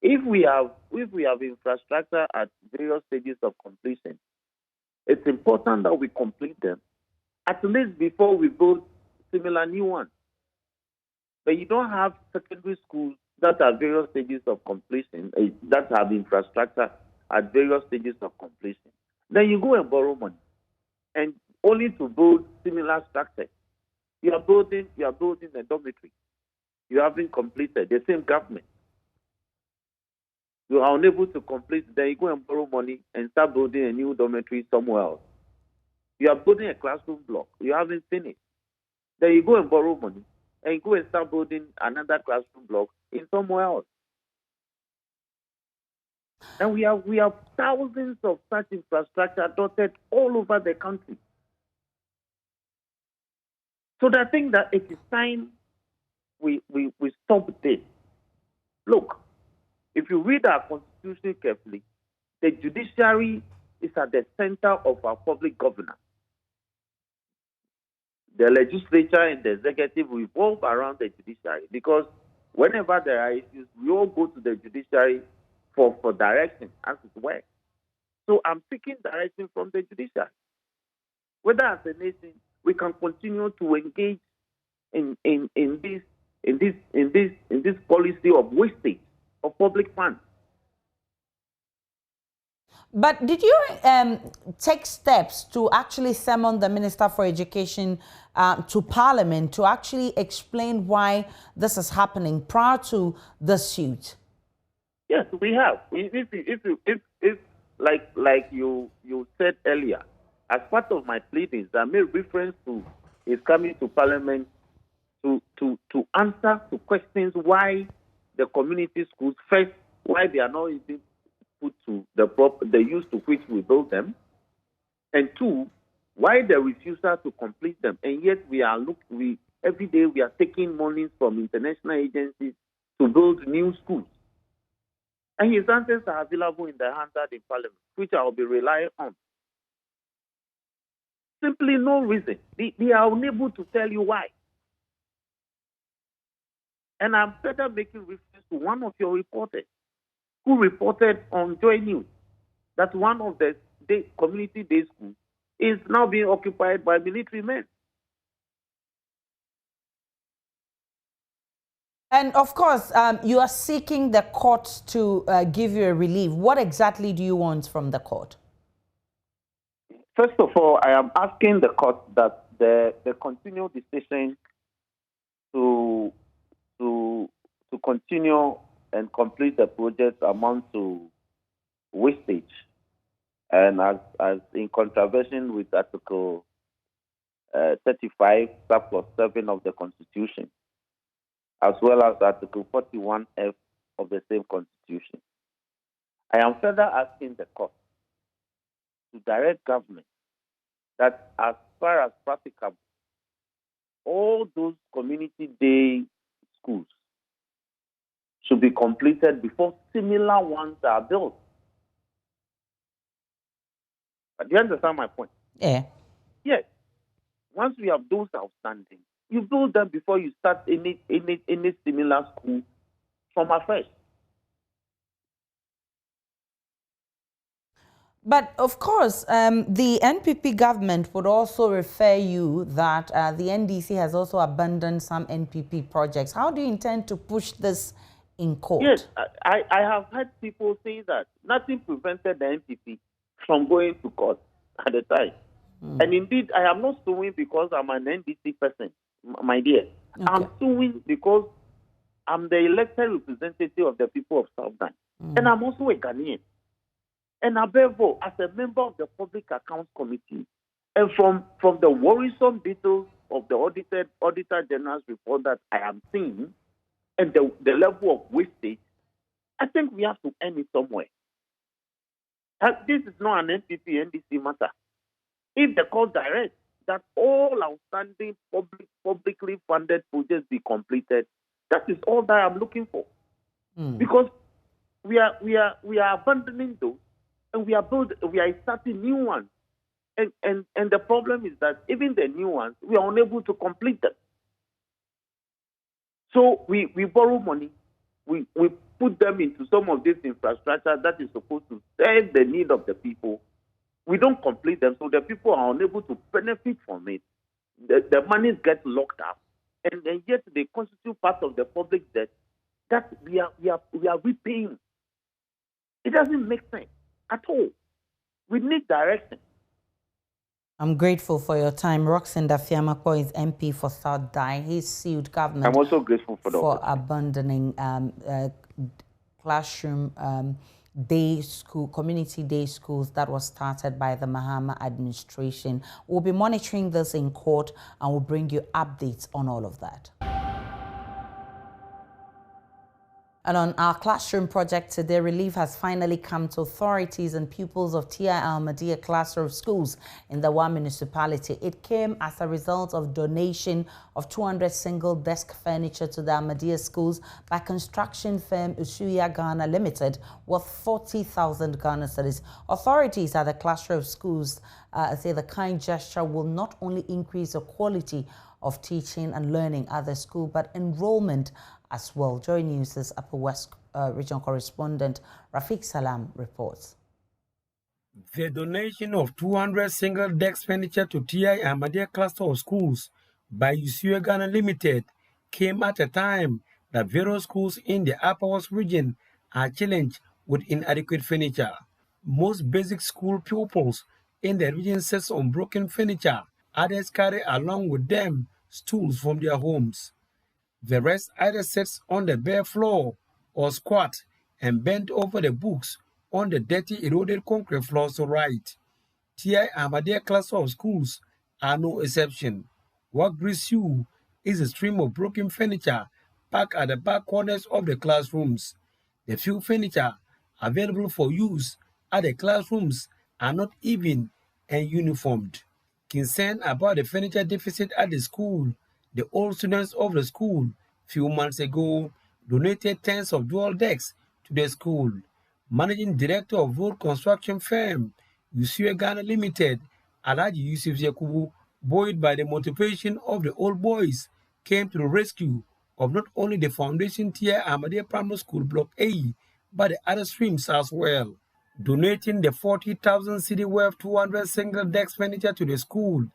If we have infrastructure at various stages of completion, it's important that we complete them at least before we build similar new ones. But you don't have secondary schools that are various stages of completion, that have infrastructure at various stages of completion. Then you go and borrow money, and only to build similar structures. You are building a dormitory. You haven't completed the same government. You are unable to complete, then you go and borrow money and start building a new dormitory somewhere else. You are building a classroom block. You haven't finished. Then you go and borrow money and you go and start building another classroom block in somewhere else. And we have thousands of such infrastructure dotted all over the country. So I think that it is time we stop this. Look, if you read our Constitution carefully, the judiciary is at the center of our public governance. The legislature and the executive revolve around the judiciary because whenever there are issues, we all go to the judiciary for direction as it were. So I'm seeking direction from the judiciary. Whether as a nation we can continue to engage in this policy of wastage of public funds. But did you take steps to actually summon the Minister for Education to Parliament to actually explain why this is happening prior to the suit? Yes, we have. If like you said earlier, as part of my pleadings, I made reference to his coming to Parliament to answer to questions why the community schools, first, why they are not even put to the use to which we build them, and two, why the refusal to complete them. And yet every day we are taking monies from international agencies to build new schools. And his answers are available in the handout in Parliament, which I will be relying on. Simply no reason. They are unable to tell you why. And I'm further making reference to one of your reporters who reported on JoyNews that one of the community day schools is now being occupied by military men. And of course, you are seeking the court to give you a relief. What exactly do you want from the court? First of all, I am asking the court that the continued decision to continue and complete the project amounts to wastage, and as in contravention with Article 35, subclause 7 of the Constitution, as well as Article 41F of the same Constitution. I am further asking the court to direct government that as far as practicable, all those community day schools should be completed before similar ones are built. But do you understand my point? Yeah. Yes. Once we have those outstanding, you build them before you start any similar school from afresh. But of course, the NPP government would also refer you that the NDC has also abandoned some NPP projects. How do you intend to push this in court? Yes, I have heard people say that nothing prevented the NPP from going to court at the time. And indeed, I am not suing because I'm an NDC person, my dear. Okay. I'm suing because I'm the elected representative of the people of Southern. And I'm also a Ghanaian. And above all, as a member of the Public Accounts Committee, and from the worrisome details of the Auditor General's report that I am seeing, and the level of wastage, I think we have to end it somewhere. This is not an NDC matter. If the court directs that all outstanding publicly funded projects be completed, that is all that I'm looking for. Because we are abandoning those, and we are starting new ones. And the problem is that even the new ones, we are unable to complete them. So we borrow money, we put them into some of this infrastructure that is supposed to serve the need of the people. We don't complete them, so the people are unable to benefit from it. The money gets locked up, and yet they constitute part of the public debt that we are repaying. It doesn't make sense at all. We need direction. I'm grateful for your time. Roxanne Dafiamakwa is MP for South Dai. He sued government. I'm also grateful for abandoning classroom community day schools that was started by the Mahama administration. We'll be monitoring this in court and we'll bring you updates on all of that. And on our classroom project today, relief has finally come to authorities and pupils of T.I. Ahmadiyya cluster of schools in the Wa municipality. It came as a result of donation of 200 single desk furniture to the Ahmadiyya schools by construction firm Usuya Ghana Limited worth 40,000 Ghana cedis. Authorities at the cluster of schools say the kind gesture will not only increase the quality of teaching and learning at the school, but enrollment as well. JoyNews' Upper West region correspondent Rafiq Salam reports. The donation of 200 single desk furniture to T.I. Ahmadiyya cluster of schools by Usuya Ghana Limited came at a time that various schools in the Upper West region are challenged with inadequate furniture. Most basic school pupils in the region sit on broken furniture. Others carry along with them stools from their homes. The rest either sits on the bare floor or squat and bent over the books on the dirty eroded concrete floors to write. T.I. Ahmadiyya cluster of schools are no exception. What grieves you is a stream of broken furniture packed at the back corners of the classrooms. The few furniture available for use at the classrooms are not even and uniformed. Concerned about the furniture deficit at the school, the old students of the school few months ago donated tens of dual decks to the school. Managing Director of road construction firm Usuya Ghana Limited, Alhaji Yusuf Yakubu, buoyed by the motivation of the old boys, came to the rescue of not only the foundation T.I. Ahmadiyya Primary School Block A, but the other streams as well. Donating the 40,000 cedi worth 200 single desk furniture to the school,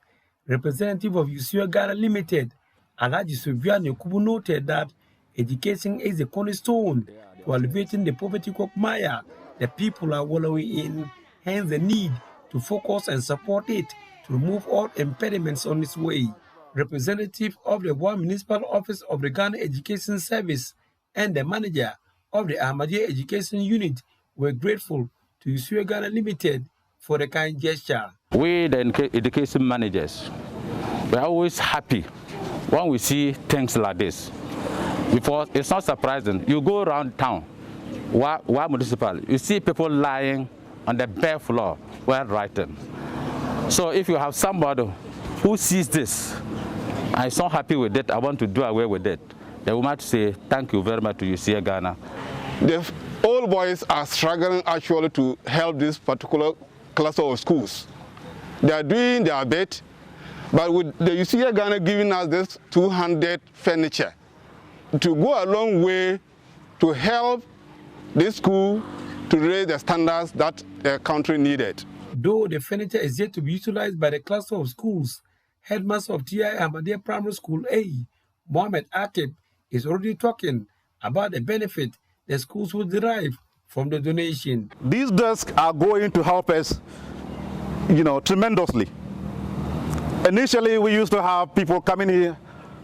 representative of Usuya Ghana Limited, Alhaji Sufyan Yakubu, noted that education is the cornerstone to alleviating the poverty quagmire the people are wallowing in, hence the need to focus and support it to remove all impediments on its way. Representative of the Wa Municipal Office of the Ghana Education Service and the manager of the Ahmadiyya Education Unit were grateful to Usuya Ghana Limited for the kind gesture. We, the education managers, we're always happy when we see things like this, because it's not surprising. You go around town, Wa Municipal, you see people lying on the bare floor while writing. So if you have somebody who sees this, I'm so happy with it, I want to do away with it, they will have to say thank you very much to Usuya Ghana. The old boys are struggling actually to help this particular cluster of schools. They are doing their bit, but with the Usuya Ghana giving us this 200 furniture to go a long way to help this school to raise the standards that the country needed. Though the furniture is yet to be utilized by the cluster of schools, headmaster of T.I. Ahmadiyya Primary School A, Mohammed Akib, is already talking about the benefit the schools will derive from the donation. These desks are going to help us, tremendously. Initially, we used to have people coming here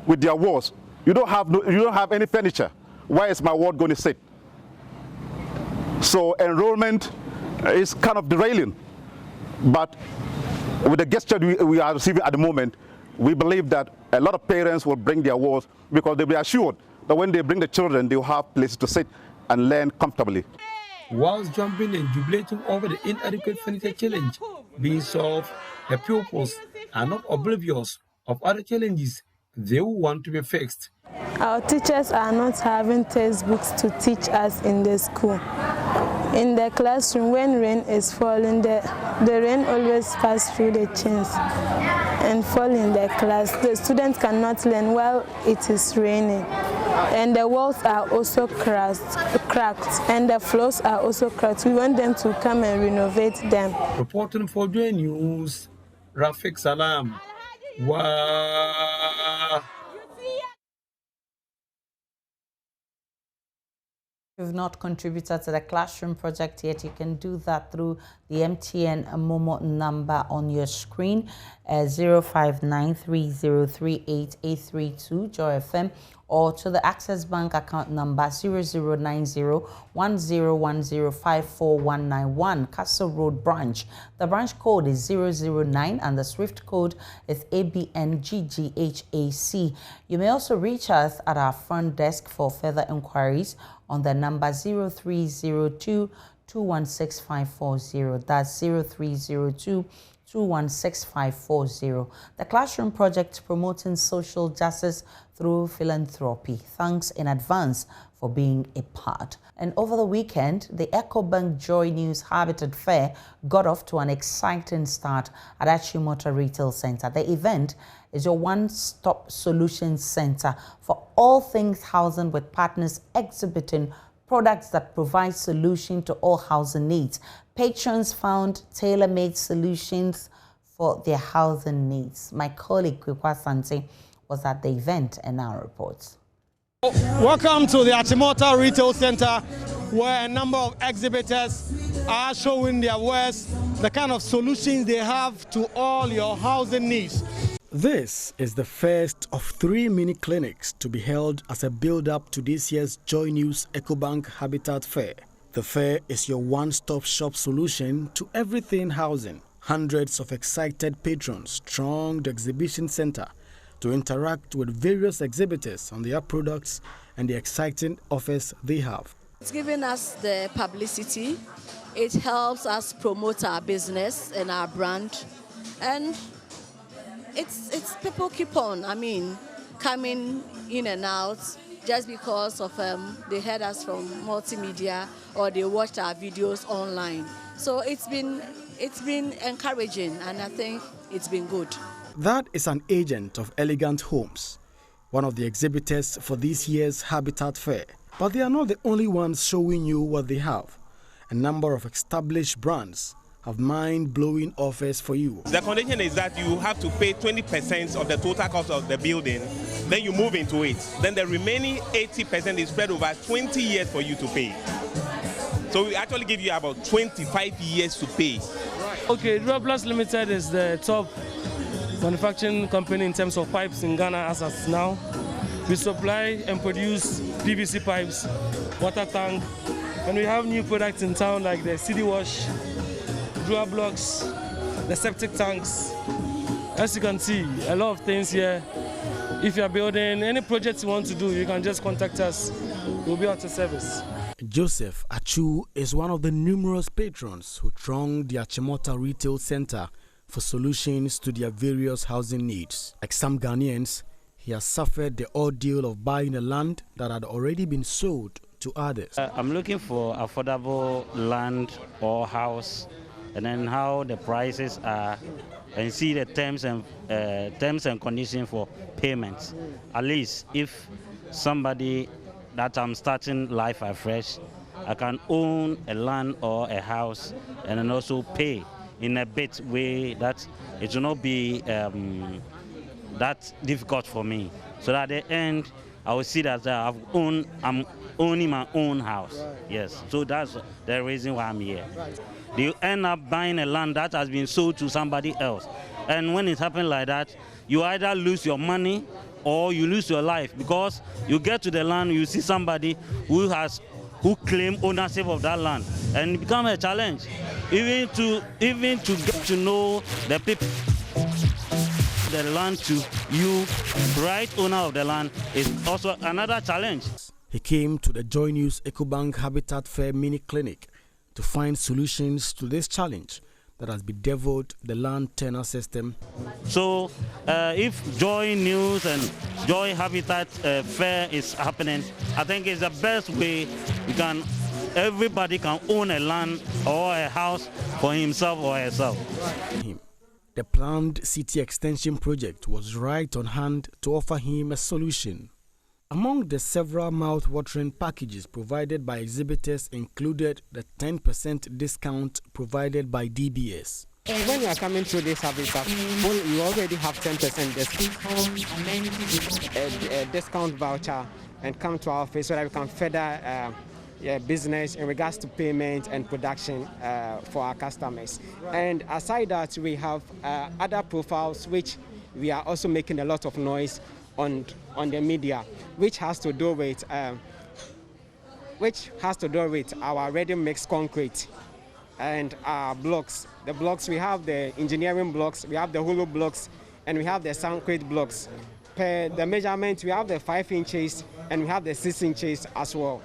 with their walls. You don't have any furniture. Where is my ward going to sit? So enrollment is kind of derailing. But with the gesture we are receiving at the moment, we believe that a lot of parents will bring their wards because they'll be assured that when they bring the children, they'll have places to sit and learn comfortably. Whilst jumping and jubilating over the inadequate furniture challenge being solved, the pupils are not oblivious of other challenges they will want to be fixed. Our teachers are not having textbooks to teach us in the school. In the classroom, when rain is falling, the rain always passes through the chains and fall in the class. The students cannot learn while it is raining. And the walls are also cracked, and the floors are also cracked. We want them to come and renovate them. Reporting for JoyNews, Rafik Salam. Wow. If you've not contributed to the classroom project yet, you can do that through the MTN Momo number on your screen, 0593038832 Joy FM, or to the Access Bank account number 00901010549191 Castle Road branch. The branch code is 009 and the SWIFT code is ABNGGHAC. You may also reach us at our front desk for further inquiries on the number 0302 216540. That's 0302 216540. The classroom project promoting social justice through philanthropy. Thanks in advance for being a part. And over the weekend, the EcoBank JoyNews Habitat Fair got off to an exciting start at Achimota Retail Center. The event is your one-stop solution center for all things housing, with partners exhibiting products that provide solution to all housing needs. Patrons found tailor-made solutions for their housing needs. My colleague Kwekwa Sante was at the event and now reports. Welcome to the Achimota Retail Center, where a number of exhibitors are showing their wares, the kind of solutions they have to all your housing needs. This is the first of 3 mini clinics to be held as a build-up to this year's JoyNews EcoBank Habitat Fair. The fair is your one-stop shop solution to everything housing. Hundreds of excited patrons thronged the exhibition center to interact with various exhibitors on their products and the exciting offers they have. It's giving us the publicity. It helps us promote our business and our brand. And it's people keep on, coming in and out just because of they heard us from multimedia or they watched our videos online. So it's been encouraging, and I think it's been good. That is an agent of Elegant Homes, one of the exhibitors for this year's Habitat Fair. But they are not the only ones showing you what they have. A number of established brands have mind-blowing offers for you. The condition is that you have to pay 20% of the total cost of the building, then you move into it. Then the remaining 80% is spread over 20 years for you to pay. So we actually give you about 25 years to pay. Okay, Plus Limited is the top manufacturing company in terms of pipes in Ghana as of now. We supply and produce PVC pipes, water tank, and we have new products in town like the CD wash, drawer blocks, the septic tanks. As you can see, a lot of things here. If you are building any projects you want to do, you can just contact us. We'll be at your service. Joseph Achu is one of the numerous patrons who thronged the Achimota Retail Center for solutions to their various housing needs. Like some Ghanaians, he has suffered the ordeal of buying a land that had already been sold to others. I'm looking for affordable land or house, and then how the prices are, and see the terms and conditions for payments. At least if somebody that I'm starting life afresh, I can own a land or a house and then also pay in a bit way that it will not be that difficult for me. So that at the end, I will see that I'm owning my own house. Right. Yes, so that's the reason why I'm here. Right. You end up buying a land that has been sold to somebody else. And when it happens like that, you either lose your money or you lose your life, because you get to the land, you see somebody who claim ownership of that land, and it becomes a challenge, even to get to know the people. the land to you, right owner of the land, is also another challenge. He came to the JoyNews EcoBank Habitat Fair mini clinic to find solutions to this challenge that has bedeviled the land tenure system. So if JoyNews and Joy Habitat Fair is happening, I think it's the best way everybody can own a land or a house for himself or herself. The planned city extension project was right on hand to offer him a solution. Among the several mouth-watering packages provided by exhibitors included the 10% discount provided by DBS. When you are coming through this habitat, you already have 10% discount voucher and come to our office so that we can further business in regards to payment and production for our customers. And aside that, we have other profiles which we are also making a lot of noise on the media, which has to do with our ready-mix concrete and our blocks. The blocks, we have the engineering blocks, we have the hollow blocks, and we have the concrete blocks. Per the measurement, we have the 5 inches and we have the 6 inches as well.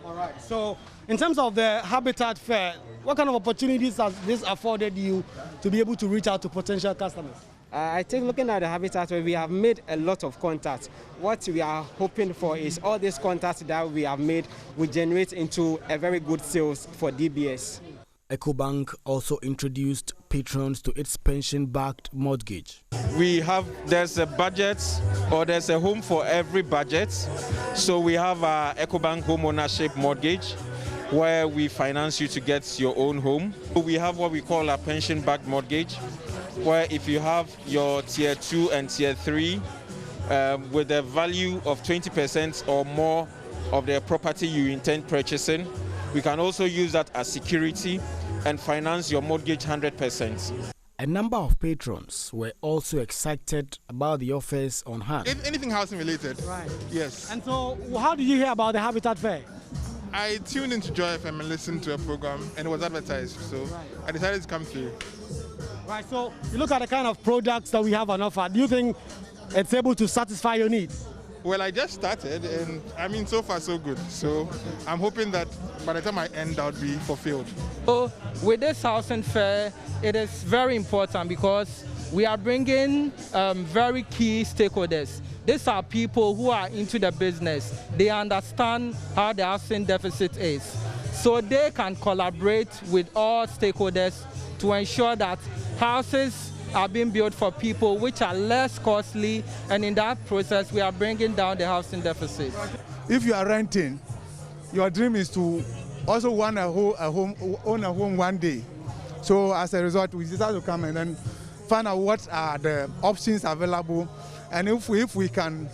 All right. So, in terms of the Habitat Fair, what kind of opportunities has this afforded you to be able to reach out to potential customers? I think looking at the Habitat Fair, we have made a lot of contacts. What we are hoping for is all these contacts that we have made will generate into a very good sales for DBS. EcoBank also introduced patrons to its pension-backed mortgage. There's a budget, or there's a home for every budget. So we have our EcoBank home ownership mortgage, where we finance you to get your own home. We have what we call a pension-backed mortgage, where if you have your tier 2 and tier 3 with a value of 20% or more of the property you intend purchasing, we can also use that as security and finance your mortgage 100%. A number of patrons were also excited about the offers on hand. Anything housing related. Right. Yes. And so, how did you hear about the Habitat Fair? I tuned into Joy FM and listened to a program, and it was advertised, so I decided to come through. Right, so you look at the kind of products that we have on offer. Do you think it's able to satisfy your needs? Well, I just started, and I mean, so far so good. So I'm hoping that by the time I end, I'll be fulfilled. So with this housing fair, it is very important because we are bringing very key stakeholders. These are people who are into the business. They understand how the housing deficit is. So they can collaborate with all stakeholders to ensure that houses are being built for people which are less costly, and in that process we are bringing down the housing deficit. If you are renting, your dream is to also own a home one day. So as a result, we decided to come and then find out what are the options available, and if we can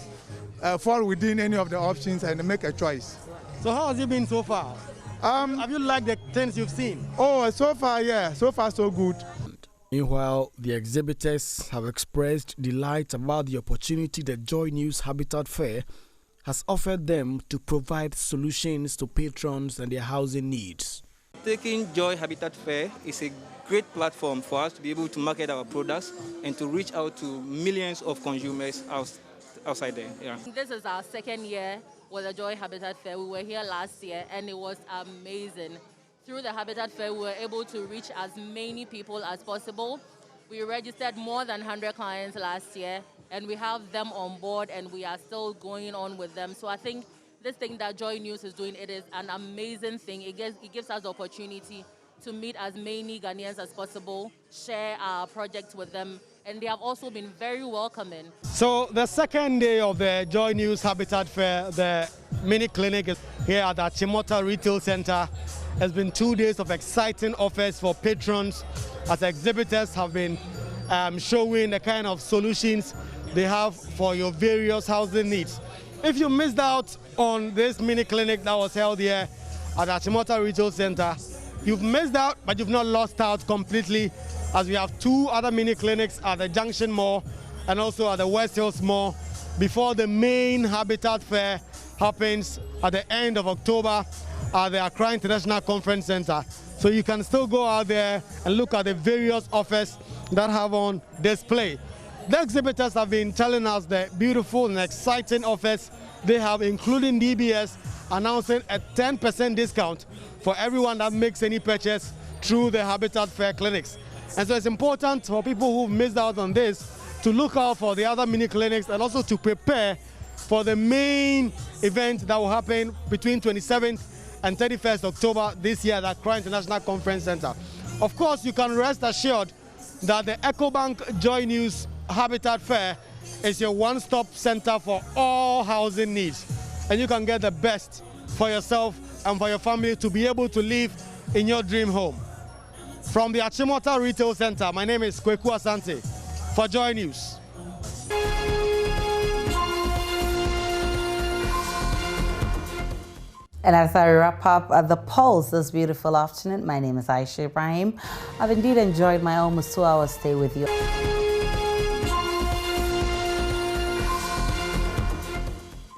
fall within any of the options and make a choice. So how has it been so far? Have you liked the things you've seen? Oh, so far, yeah. So far, so good. Meanwhile, the exhibitors have expressed delight about the opportunity the JoyNews Habitat Fair has offered them to provide solutions to patrons and their housing needs. Taking Joy Habitat Fair is a great platform for us to be able to market our products and to reach out to millions of consumers outside there. Yeah. This is our second year with the Joy Habitat Fair. We were here last year and it was amazing. Through the Habitat Fair, we were able to reach as many people as possible. We registered more than 100 clients last year, and we have them on board, and we are still going on with them. So I think this thing that JoyNews is doing, it is an amazing thing. It gives us the opportunity to meet as many Ghanaians as possible, share our projects with them, and they have also been very welcoming. So the second day of the JoyNews Habitat Fair, the mini clinic is here at the Chimota Retail Center. Has been 2 days of exciting offers for patrons as exhibitors have been showing the kind of solutions they have for your various housing needs. If you missed out on this mini clinic that was held here at the Chimota Retail Center, you've missed out, but you've not lost out completely, as we have 2 other mini clinics at the Junction Mall and also at the West Hills Mall before the main Habitat Fair happens at the end of October at the Accra International Conference Center. So you can still go out there and look at the various offers that have on display. The exhibitors have been telling us the beautiful and exciting offers they have, including DBS announcing a 10% discount for everyone that makes any purchase through the Habitat Fair clinics. And so it's important for people who've missed out on this to look out for the other mini clinics and also to prepare for the main event that will happen between 27th and 31st October this year at Accra International Conference Center. Of course, you can rest assured that the EcoBank JoyNews Habitat Fair is your one-stop center for all housing needs. And you can get the best for yourself and for your family to be able to live in your dream home. From the Achimota Retail Center, my name is Kweku Asante for JoyNews. And as I wrap up the polls this beautiful afternoon, my name is Aisha Ibrahim. I've indeed enjoyed my almost 2 hours stay with you.